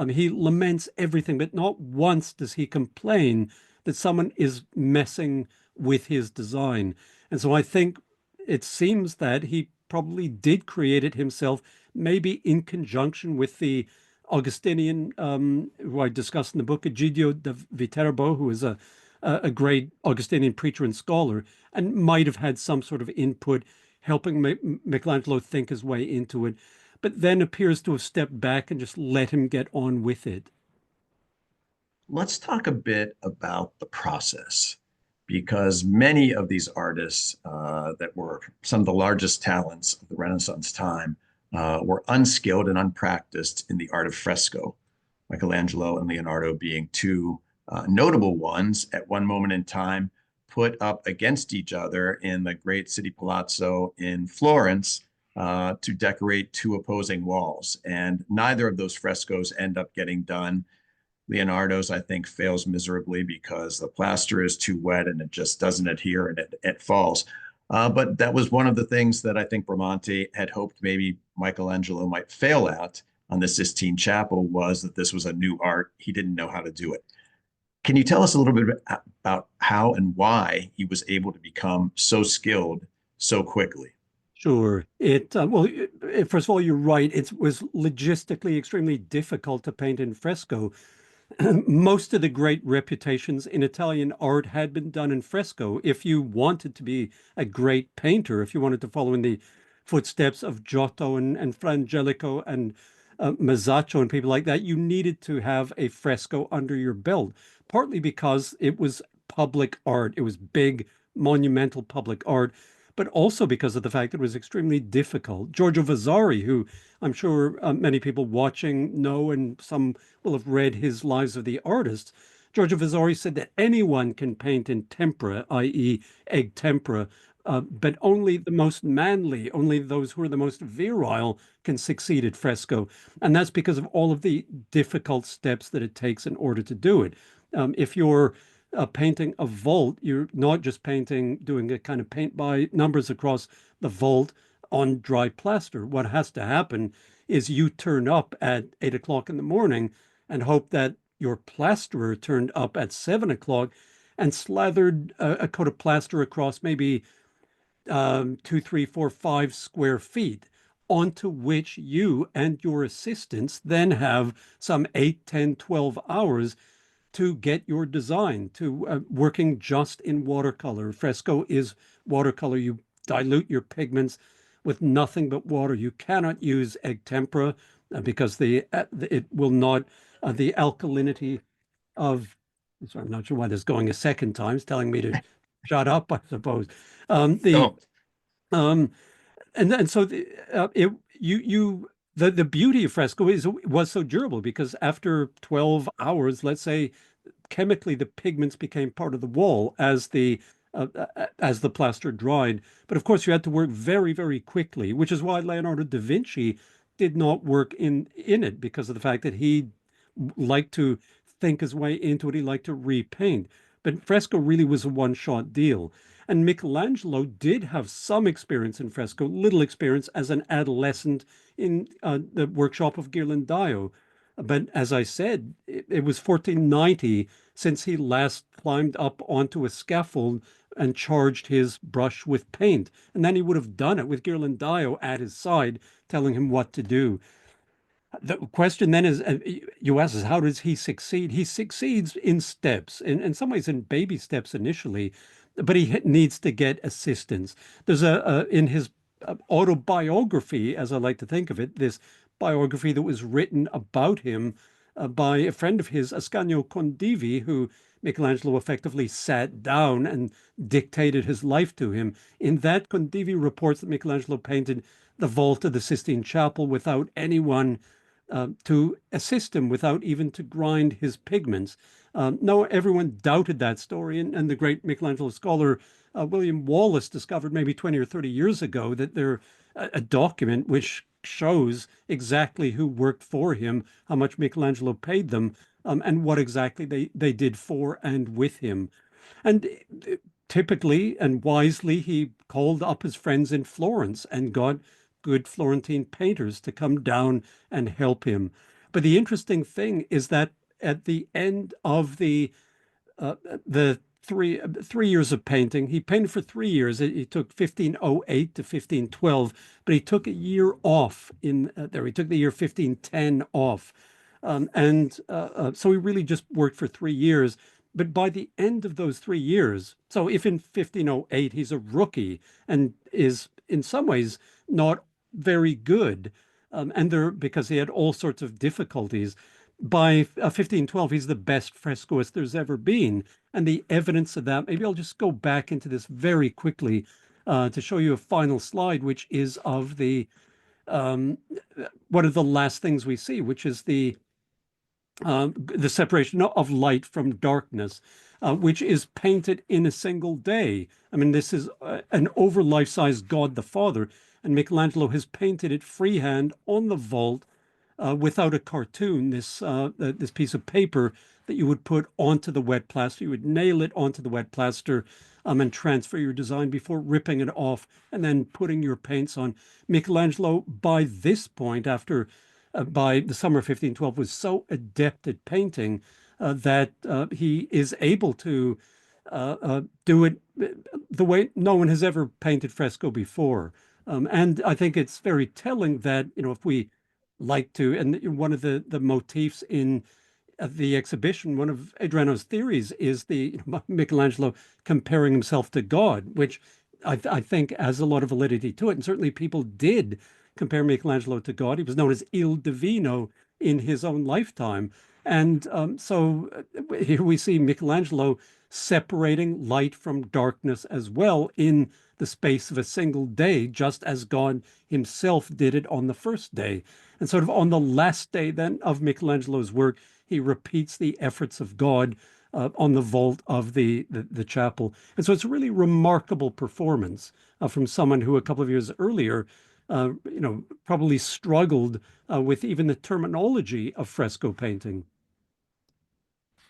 He laments everything, but not once does he complain that someone is messing with his design. And so I think it seems that he probably did create it himself, maybe in conjunction with the Augustinian, who I discussed in the book, Egidio da Viterbo, who is a a great Augustinian preacher and scholar, and might have had some sort of input helping Michelangelo think his way into it, but then appears to have stepped back and just let him get on with it. Let's talk a bit about the process, because many of these artists that were some of the largest talents of the Renaissance time were unskilled and unpracticed in the art of fresco. Michelangelo and Leonardo being two notable ones at one moment in time, put up against each other in the great city palazzo in Florence to decorate two opposing walls. And neither of those frescoes end up getting done. Leonardo's, I think, fails miserably because the plaster is too wet and it just doesn't adhere and it falls. But that was one of the things that I think Bramante had hoped maybe Michelangelo might fail at on the Sistine Chapel, was that this was a new art. He didn't know how to do it. Can you tell us a little bit about how and why he was able to become so skilled so quickly? Sure. First of all, you're right. It was logistically extremely difficult to paint in fresco. Most of the great reputations in Italian art had been done in fresco. If you wanted to be a great painter, if you wanted to follow in the footsteps of Giotto and Fra Angelico and Masaccio and people like that, you needed to have a fresco under your belt, partly because it was public art. It was big, monumental public art, but also because of the fact that it was extremely difficult. Giorgio Vasari, who I'm sure many people watching know, and some will have read his Lives of the Artists. Giorgio Vasari said that anyone can paint in tempera, i.e., egg tempera, but only the most manly, only those who are the most virile can succeed at fresco. And that's because of all of the difficult steps that it takes in order to do it. If you're painting a vault, you're not just painting, doing a kind of paint by numbers across the vault on dry plaster. What has to happen is you turn up at 8 o'clock in the morning and hope that your plasterer turned up at 7 o'clock and slathered a coat of plaster across maybe 2, 3, 4, 5 square feet, onto which you and your assistants then have some 8, 10, 12 hours to get your design to working just in watercolor. Fresco is watercolor. You dilute your pigments with nothing but water. You cannot use egg tempera because it will not, the alkalinity of, sorry, I'm not sure why this is going a second time. It's telling me to shut up, I suppose. The Don't. um, and so the beauty of fresco is it was so durable because after 12 hours, let's say, chemically the pigments became part of the wall as the plaster dried. But of course, you had to work very, very quickly, which is why Leonardo da Vinci did not work in it, because of the fact that he liked to think his way into it. He liked to repaint. But fresco really was a one-shot deal. And Michelangelo did have some experience in fresco, little experience as an adolescent in the workshop of Ghirlandaio. But as I said, it was 1490 since he last climbed up onto a scaffold and charged his brush with paint. And then he would have done it with Ghirlandaio at his side, telling him what to do. The question then is, you ask us, how does he succeed? He succeeds in steps, in some ways in baby steps initially, but he needs to get assistance. There's in his autobiography, as I like to think of it, this biography that was written about him by a friend of his, Ascanio Condivi, who Michelangelo effectively sat down and dictated his life to him. In that, Condivi reports that Michelangelo painted the vault of the Sistine Chapel without anyone to assist him, without even to grind his pigments. No, everyone doubted that story, and the great Michelangelo scholar William Wallace discovered maybe 20 or 30 years ago that there a document which shows exactly who worked for him, how much Michelangelo paid them, and what exactly they did for and with him. And typically and wisely, he called up his friends in Florence and got good Florentine painters to come down and help him. But the interesting thing is that at the end of the 3 years of painting, he painted for 3 years. He took 1508 to 1512, but he took a year off in there. He took the year 1510 off. So he really just worked for 3 years. But by the end of those 3 years, so if in 1508 he's a rookie and is in some ways not very good, and there because he had all sorts of difficulties, by 1512 he's the best frescoist there's ever been. And the evidence of that, maybe I'll just go back into this very quickly to show you a final slide, which is of the um, one of the last things we see, which is the separation of light from darkness, which is painted in a single day. I mean, this is an over life-size God the Father, and Michelangelo has painted it freehand on the vault without a cartoon. This piece of paper that you would put onto the wet plaster, you would nail it onto the wet plaster, and transfer your design before ripping it off and then putting your paints on. Michelangelo, by this point, after by the summer of 1512, was so adept at painting that he is able to do it the way no one has ever painted fresco before. And I think it's very telling that, if we like to, and one of the motifs in the exhibition, one of Adriano's theories is the Michelangelo comparing himself to God, which I think has a lot of validity to it. And certainly people did compare Michelangelo to God. He was known as Il Divino in his own lifetime. And so here we see Michelangelo separating light from darkness as well in the space of a single day, just as God himself did it on the first day. And sort of on the last day then of Michelangelo's work, he repeats the efforts of God on the vault of the chapel. And so it's a really remarkable performance from someone who a couple of years earlier, probably struggled with even the terminology of fresco painting.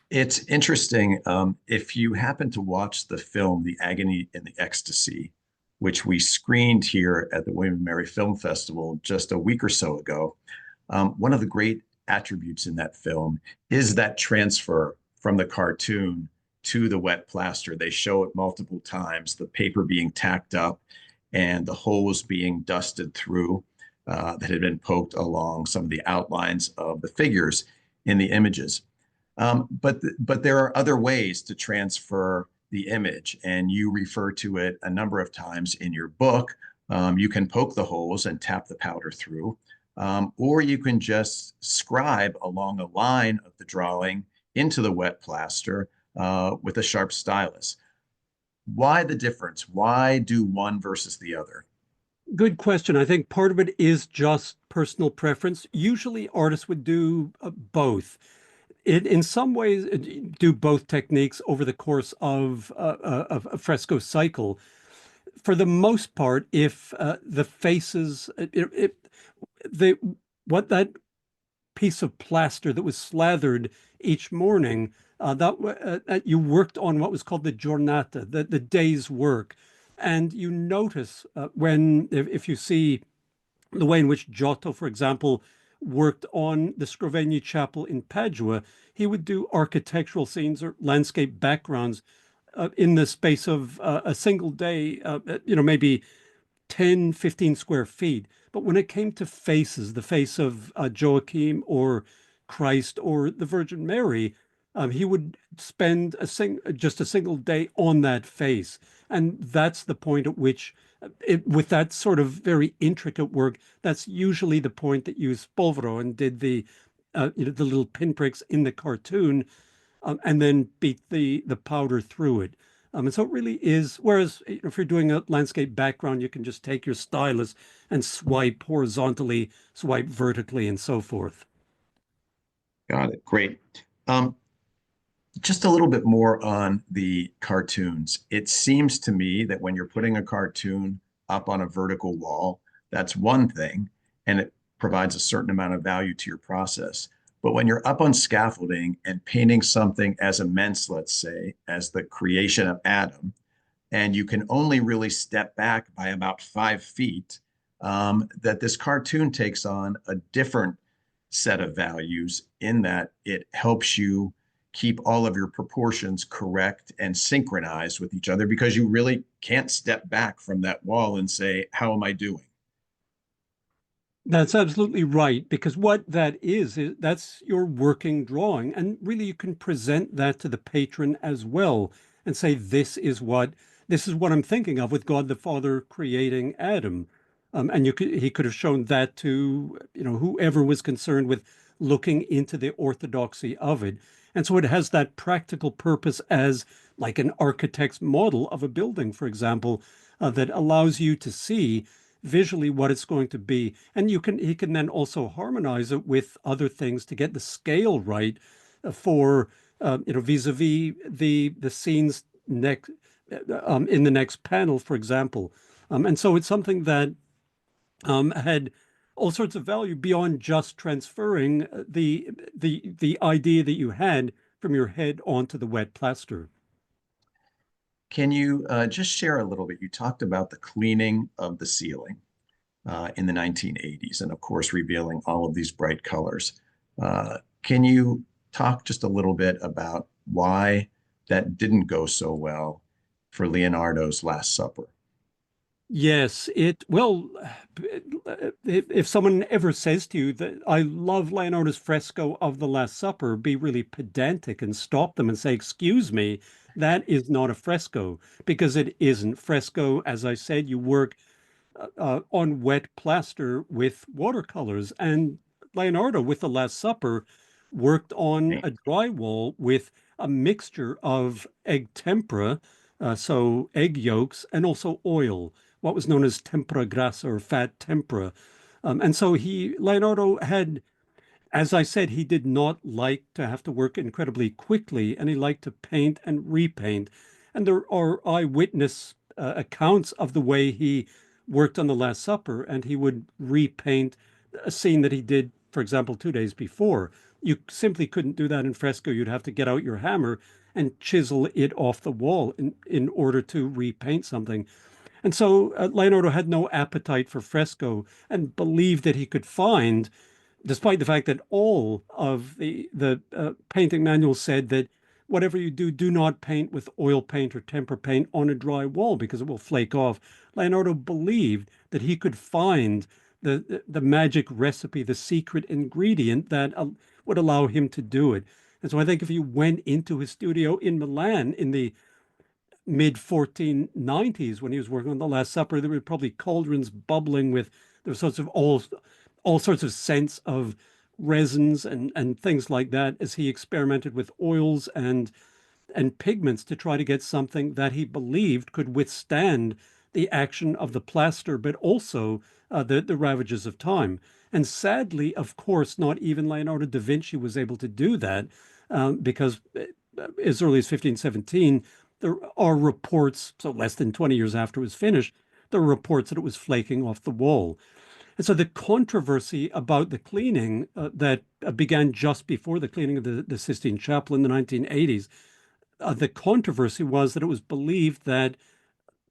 It's interesting. If you happen to watch the film, The Agony and the Ecstasy, which we screened here at the William and Mary Film Festival just a week or so ago, one of the great attributes in that film is that transfer from the cartoon to the wet plaster. They show it multiple times, the paper being tacked up and the holes being dusted through that had been poked along some of the outlines of the figures in the images. But there are other ways to transfer the image, and you refer to it a number of times in your book. You can poke the holes and tap the powder through, or you can just scribe along a line of the drawing into the wet plaster with a sharp stylus. Why the difference? Why do one versus the other? Good question. I think part of it is just personal preference. Usually artists would do both. In some ways, do both techniques over the course of a fresco cycle. For the most part, if the faces, the what that piece of plaster that was slathered each morning, you worked on what was called the giornata, the day's work. And you notice if you see the way in which Giotto, for example, worked on the Sistine Chapel in Padua, he would do architectural scenes or landscape backgrounds in the space of a single day, maybe 10, 15 square feet. But when it came to faces, the face of Joachim or Christ or the Virgin Mary, he would spend just a single day on that face. And that's the point at which, with that sort of very intricate work, that's usually the point that you Spolvero and did the little pinpricks in the cartoon, and then beat the powder through it. And so it really is. Whereas if you're doing a landscape background, you can just take your stylus and swipe horizontally, swipe vertically, and so forth. Got it. Great. Um, just a little bit more on the cartoons. It seems to me that when you're putting a cartoon up on a vertical wall, that's one thing, and it provides a certain amount of value to your process. But when you're up on scaffolding and painting something as immense, let's say, as the creation of Adam, and you can only really step back by about 5 feet, that this cartoon takes on a different set of values in that it helps you keep all of your proportions correct and synchronized with each other because you really can't step back from that wall and say, how am I doing? That's absolutely right, because what that is that's your working drawing. And really you can present that to the patron as well and say, this is what I'm thinking of with God the Father creating Adam. And he could have shown that to, whoever was concerned with looking into the orthodoxy of it. And so it has that practical purpose as like an architect's model of a building, for example, that allows you to see visually what it's going to be. And he can then also harmonize it with other things to get the scale right for vis-a-vis the scenes next in the next panel, for example. And so it's something that had all sorts of value beyond just transferring the idea that you had from your head onto the wet plaster. Can you just share a little bit? You talked about the cleaning of the ceiling in the 1980s, and of course, revealing all of these bright colors. Can you talk just a little bit about why that didn't go so well for Leonardo's Last Supper? Yes, well, if someone ever says to you that I love Leonardo's fresco of the Last Supper, be really pedantic and stop them and say, excuse me, that is not a fresco, because it isn't. Fresco, as I said, you work on wet plaster with watercolors. And Leonardo, with the Last Supper, worked on Paint. a drywall with a mixture of egg tempera, so egg yolks, and also oil, what was known as tempera grassa or fat tempera. And so Leonardo had, as I said, he did not like to have to work incredibly quickly, and he liked to paint and repaint. And there are eyewitness accounts of the way he worked on the Last Supper, and he would repaint a scene that he did, for example, 2 days before. You simply couldn't do that in fresco. You'd have to get out your hammer and chisel it off the wall in order to repaint something. And so Leonardo had no appetite for fresco and believed that he could find, despite the fact that all of the painting manuals said that whatever you do, do not paint with oil paint or tempera paint on a dry wall because it will flake off. Leonardo believed that he could find the magic recipe, the secret ingredient that would allow him to do it. And so I think if you went into his studio in Milan in the mid 1490s when he was working on the Last Supper, there were probably cauldrons bubbling with there sorts of all sorts of scents of resins and things like that as he experimented with oils and pigments to try to get something that he believed could withstand the action of the plaster, but also the ravages of time. And sadly, of course, not even Leonardo da Vinci was able to do that because as early as 1517, there are reports, so less than 20 years after it was finished, there are reports that it was flaking off the wall. And so the controversy about the cleaning that began just before the cleaning of the Sistine Chapel in the 1980s, the controversy was that it was believed that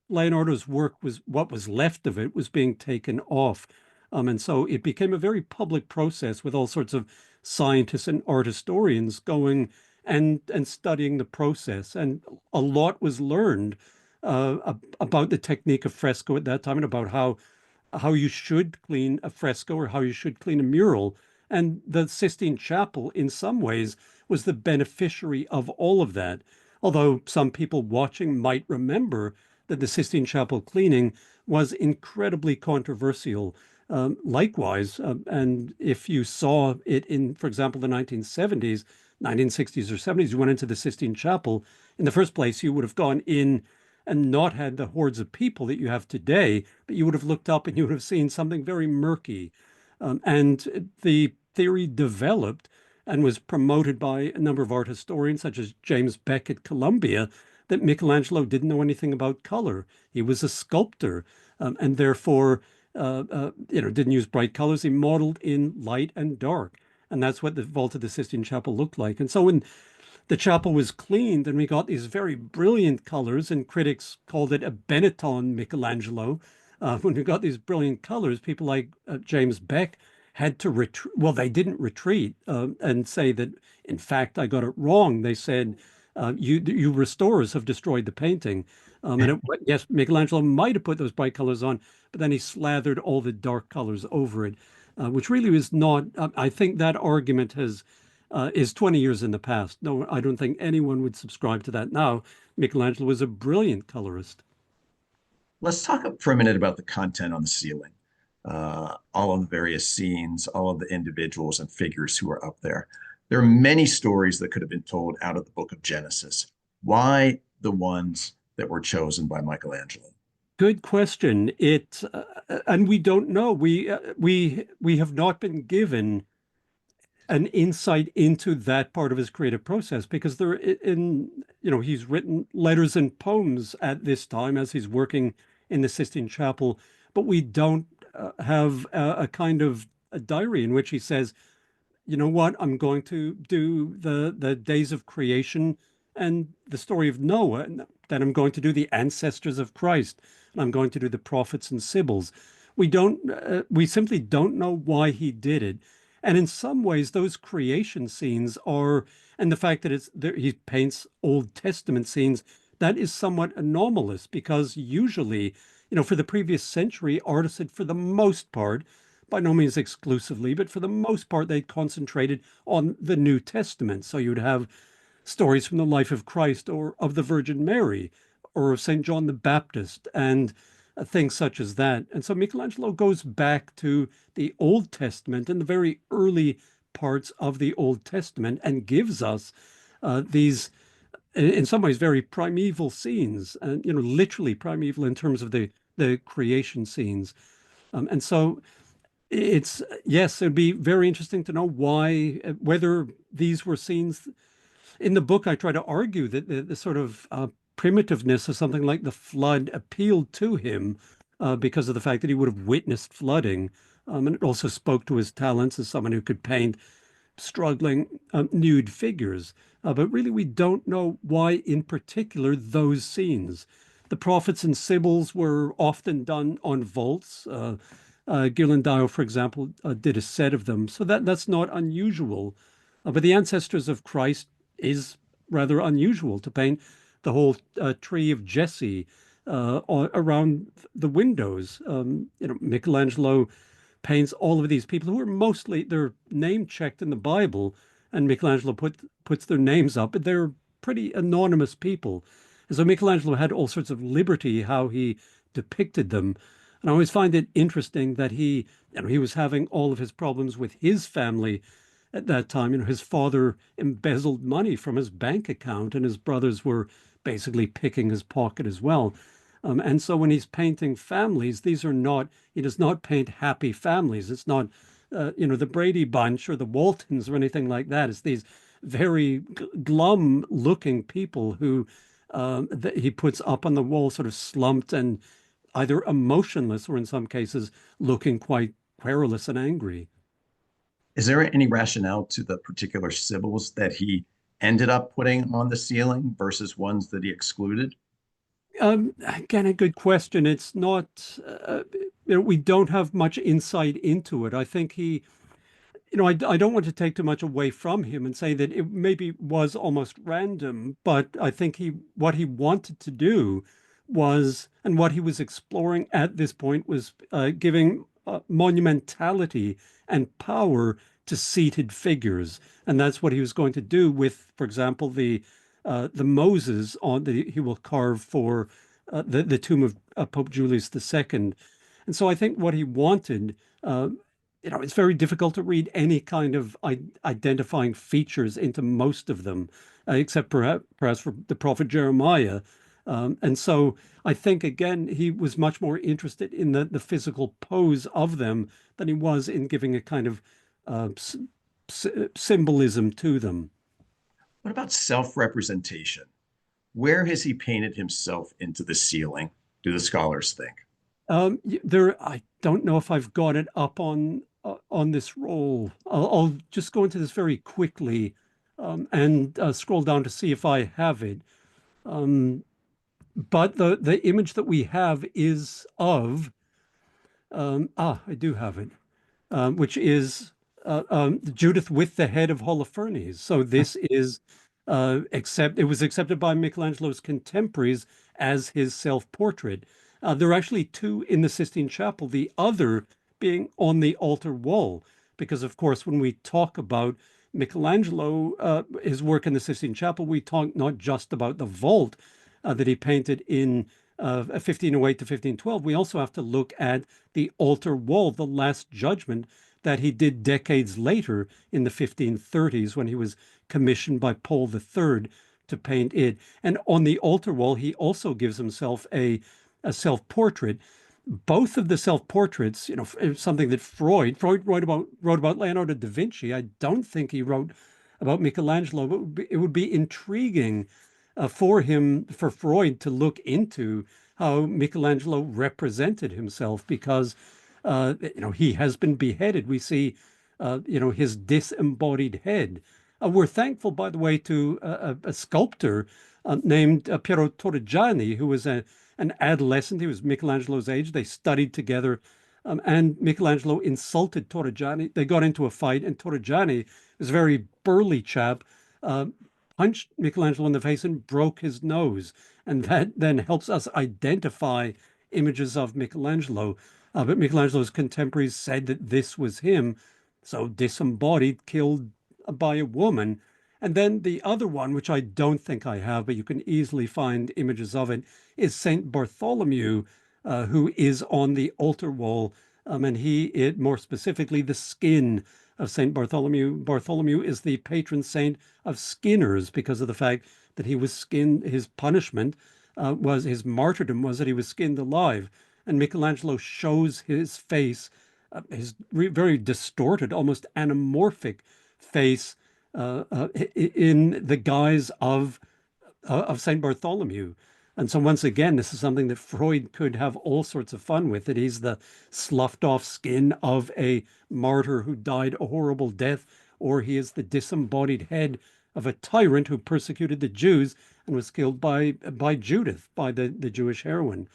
Leonardo's work was what was left of it was being taken off. And so it became a very public process with all sorts of scientists and art historians going and studying the process. And a lot was learned about the technique of fresco at that time and about how you should clean a fresco or how you should clean a mural. And the Sistine Chapel, in some ways, was the beneficiary of all of that. Although some people watching might remember that the Sistine Chapel cleaning was incredibly controversial. Likewise, and if you saw it in, for example, the 1970s, 1960s or 70s, you went into the Sistine Chapel, in the first place, you would have gone in and not had the hordes of people that you have today, but you would have looked up and you would have seen something very murky. And the theory developed and was promoted by a number of art historians, such as James Beck at Columbia, that Michelangelo didn't know anything about color. He was a sculptor, and therefore, didn't use bright colors. He modeled in light and dark, and that's what the vault of the Sistine Chapel looked like. And so, when the chapel was cleaned and we got these very brilliant colors, and critics called it a Benetton Michelangelo. When we got these brilliant colors, people like James Beck had to retreat. Well, they didn't retreat and say that, in fact, I got it wrong. They said, you restorers have destroyed the painting. Yes, Michelangelo might have put those bright colors on, but then he slathered all the dark colors over it. which really is not. I think that argument has is 20 years in the past. No, I don't think anyone would subscribe to that now. Michelangelo was a brilliant colorist. Let's talk for a minute about the content on the ceiling. All of the various scenes, all of the individuals and figures who are up there. There are many stories that could have been told out of the book of Genesis. Why the ones that were chosen by Michelangelo? Good question. And we don't know. We have not been given an insight into that part of his creative process because there in he's written letters and poems at this time as he's working in the Sistine Chapel, but we don't have a kind of a diary in which he says, you know what, I'm going to do the days of creation and the story of Noah, and then I'm going to do the ancestors of Christ, and I'm going to do the prophets and sibyls. We simply don't know why he did it. And in some ways, those creation scenes are, and the fact that he paints Old Testament scenes, that is somewhat anomalous because usually, for the previous century, artists had, for the most part, by no means exclusively, but for the most part, they concentrated on the New Testament. So you'd have stories from the life of Christ or of the Virgin Mary or of St. John the Baptist and things such as that. And so Michelangelo goes back to the Old Testament and the very early parts of the Old Testament and gives us these, in some ways, very primeval scenes, and literally primeval in terms of the creation scenes. And so it's yes, it'd be very interesting to know why, whether these were scenes. In the book, I try to argue that the sort of primitiveness of something like the flood appealed to him because of the fact that he would have witnessed flooding. And it also spoke to his talents as someone who could paint struggling nude figures. But really, we don't know why, in particular, those scenes. The prophets and sibyls were often done on vaults. Ghirlandaio, for example, did a set of them, so that's not unusual. But the ancestors of Christ is rather unusual to paint the whole tree of Jesse around the windows. Michelangelo paints all of these people who are mostly they're name checked in the Bible, and Michelangelo puts their names up, but they're pretty anonymous people. And so Michelangelo had all sorts of liberty how he depicted them. And I always find it interesting that he was having all of his problems with his family at that time. His father embezzled money from his bank account, and his brothers were basically picking his pocket as well. And so when he's painting families, he does not paint happy families. It's not, the Brady Bunch or the Waltons or anything like that. It's these very glum looking people who that he puts up on the wall, sort of slumped and either emotionless or in some cases looking quite querulous and angry. Is there any rationale to the particular symbols that he ended up putting on the ceiling versus ones that he excluded? Again, a good question. It's not, we don't have much insight into it. I think I don't want to take too much away from him and say that it maybe was almost random, but I think what he wanted to do was, and what he was exploring at this point was giving monumentality and power to seated figures, and that's what he was going to do with, for example, the Moses on he will carve for the tomb of Pope Julius II. And so I think what he wanted, it's very difficult to read any kind of identifying features into most of them, except perhaps for the prophet Jeremiah. And so I think, again, he was much more interested in the physical pose of them than he was in giving a kind of symbolism to them. What about self-representation? Where has he painted himself into the ceiling, do the scholars think? I don't know if I've got it up on this roll. I'll just go into this very quickly and scroll down to see if I have it. But the image that we have is of I do have it, which is Judith with the head of Holofernes. So this is it was accepted by Michelangelo's contemporaries as his self-portrait. There are actually two in the Sistine Chapel. The other being on the altar wall. Because, of course, when we talk about Michelangelo, his work in the Sistine Chapel, we talk not just about the vault that he painted in 1508 to 1512. We also have to look at the altar wall, the Last Judgment, that he did decades later in the 1530s when he was commissioned by Paul III to paint it. And on the altar wall, he also gives himself a self-portrait. Both of the self-portraits, something that Freud wrote about Leonardo da Vinci. I don't think he wrote about Michelangelo, but it would be intriguing for Freud to look into how Michelangelo represented himself, because he has been beheaded. We see his disembodied head. We're thankful, by the way, to a sculptor named Piero Torrigiani, who was an adolescent. He was Michelangelo's age. They studied together, and Michelangelo insulted Torrigiani. They got into a fight, and Torrigiani was a very burly chap, uh, punched Michelangelo in the face and broke his nose. And that then helps us identify images of Michelangelo. But Michelangelo's contemporaries said that this was him, so disembodied, killed by a woman. And then the other one, which I don't think I have, but you can easily find images of it, is Saint Bartholomew, who is on the altar wall. And more specifically, the skin of Saint Bartholomew. Bartholomew is the patron saint of skinners because of the fact that he was skinned. His punishment his martyrdom was that he was skinned alive. And Michelangelo shows his face, his very distorted, almost anamorphic face, in the guise of Saint Bartholomew. And so once again, this is something that Freud could have all sorts of fun with. That he's the sloughed off skin of a martyr who died a horrible death, or he is the disembodied head of a tyrant who persecuted the Jews and was killed by Judith, by the Jewish heroine.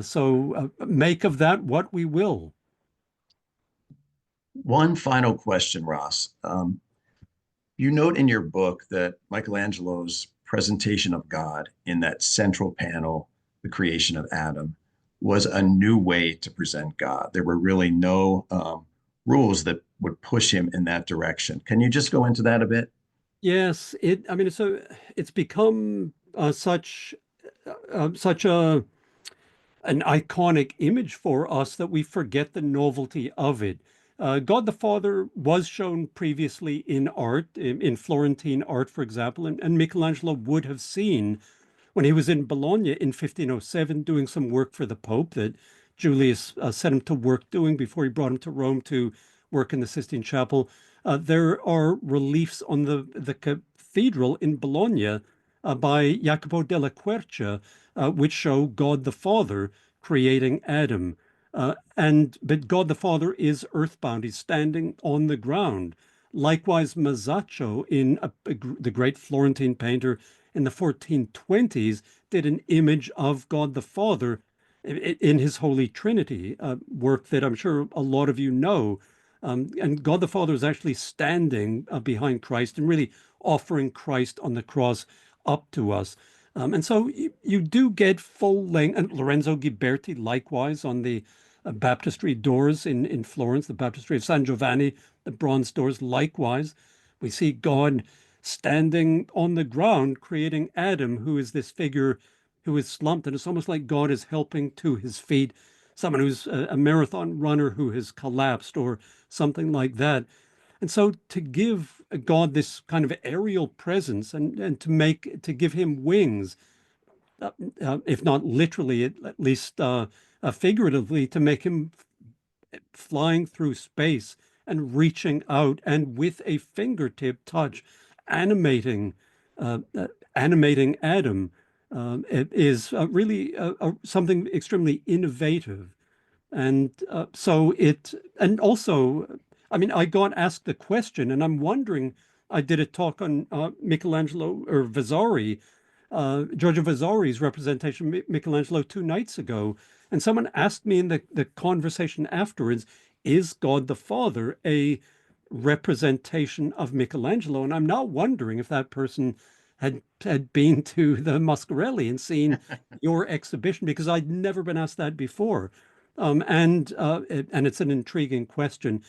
So make of that what we will. One final question, Ross. You note in your book that Michelangelo's presentation of God in that central panel, the creation of Adam, was a new way to present God. There were really no rules that would push him in that direction. Can you just go into that a bit? Yes, I mean, it's become such a an iconic image for us that we forget the novelty of it. God the Father was shown previously in art, in Florentine art, for example, and Michelangelo would have seen when he was in Bologna in 1507 doing some work for the Pope that Julius set him to work doing before he brought him to Rome to work in the Sistine Chapel. There are reliefs on the cathedral in Bologna by Jacopo della Quercia, which show God the Father creating Adam. But God the Father is earthbound. He's standing on the ground. Likewise, Masaccio, the great Florentine painter in the 1420s, did an image of God the Father in his Holy Trinity, a work that I'm sure a lot of you know. And God the Father is actually standing behind Christ and really offering Christ on the cross up to us. And so you do get full length, and Lorenzo Ghiberti likewise on the baptistry doors in Florence, the baptistry of San Giovanni, the bronze doors likewise. We see God standing on the ground, creating Adam, who is this figure who is slumped. And it's almost like God is helping to his feet, someone who's a marathon runner who has collapsed or something like that. And so to give God this kind of aerial presence and to give him wings, if not literally, at least figuratively, to make him flying through space and reaching out and with a fingertip touch, animating, animating Adam, it is really something extremely innovative. And and also, I mean, I got asked the question, and I'm wondering, I did a talk on Michelangelo or Vasari, Giorgio Vasari's representation of Michelangelo 2 nights ago. And someone asked me in the conversation afterwards, is God the Father a representation of Michelangelo? And I'm now wondering if that person had been to the Muscarelle and seen your exhibition, because I'd never been asked that before. And it's an intriguing question.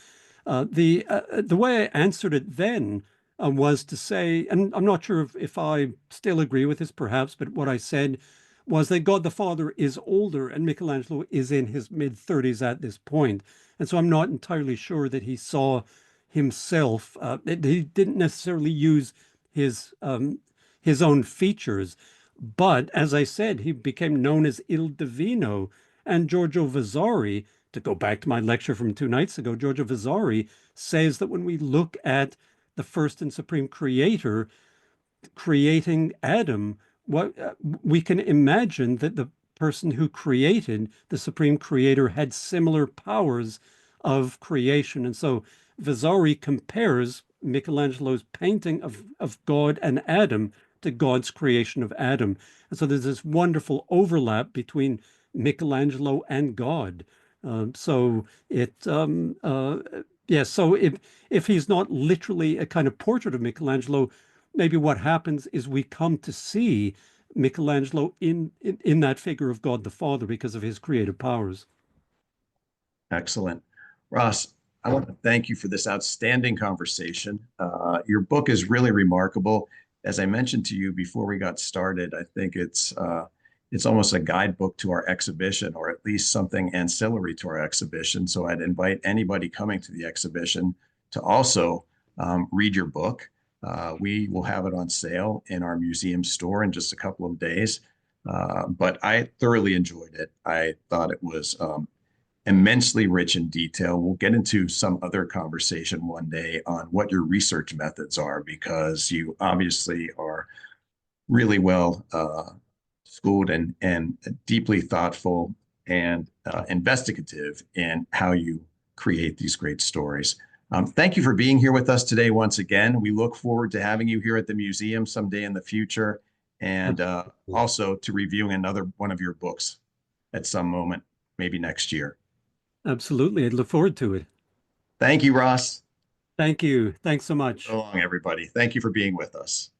The way I answered it then was to say, and I'm not sure if I still agree with this, perhaps, but what I said was that God the Father is older and Michelangelo is in his mid-30s at this point. And so I'm not entirely sure that he saw himself. He didn't necessarily use his um, his own features, but as I said, he became known as Il Divino, and Giorgio Vasari, to go back to my lecture from 2 nights ago, Giorgio Vasari says that when we look at the first and supreme creator creating Adam, what we can imagine that the person who created the supreme creator had similar powers of creation. And so Vasari compares Michelangelo's painting of God and Adam to God's creation of Adam. And so there's this wonderful overlap between Michelangelo and God. So it yeah, so if he's not literally a kind of portrait of Michelangelo, maybe what happens is we come to see Michelangelo in that figure of God the Father because of his creative powers. Excellent. Ross, I want to thank you for this outstanding conversation. Your book is really remarkable. As I mentioned to you before we got started, I think it's almost a guidebook to our exhibition, or at least something ancillary to our exhibition. So I'd invite anybody coming to the exhibition to also read your book. We will have it on sale in our museum store in just a couple of days. But I thoroughly enjoyed it. I thought it was immensely rich in detail. We'll get into some other conversation one day on what your research methods are, because you obviously are really well schooled and deeply thoughtful and investigative in how you create these great stories. Thank you for being here with us today once again. We look forward to having you here at the museum someday in the future, and also to reviewing another one of your books at some moment, maybe next year. Absolutely. I'd look forward to it. Thank you, Ross. Thank you. Thanks so So much. long, everybody. Thank you for being with us.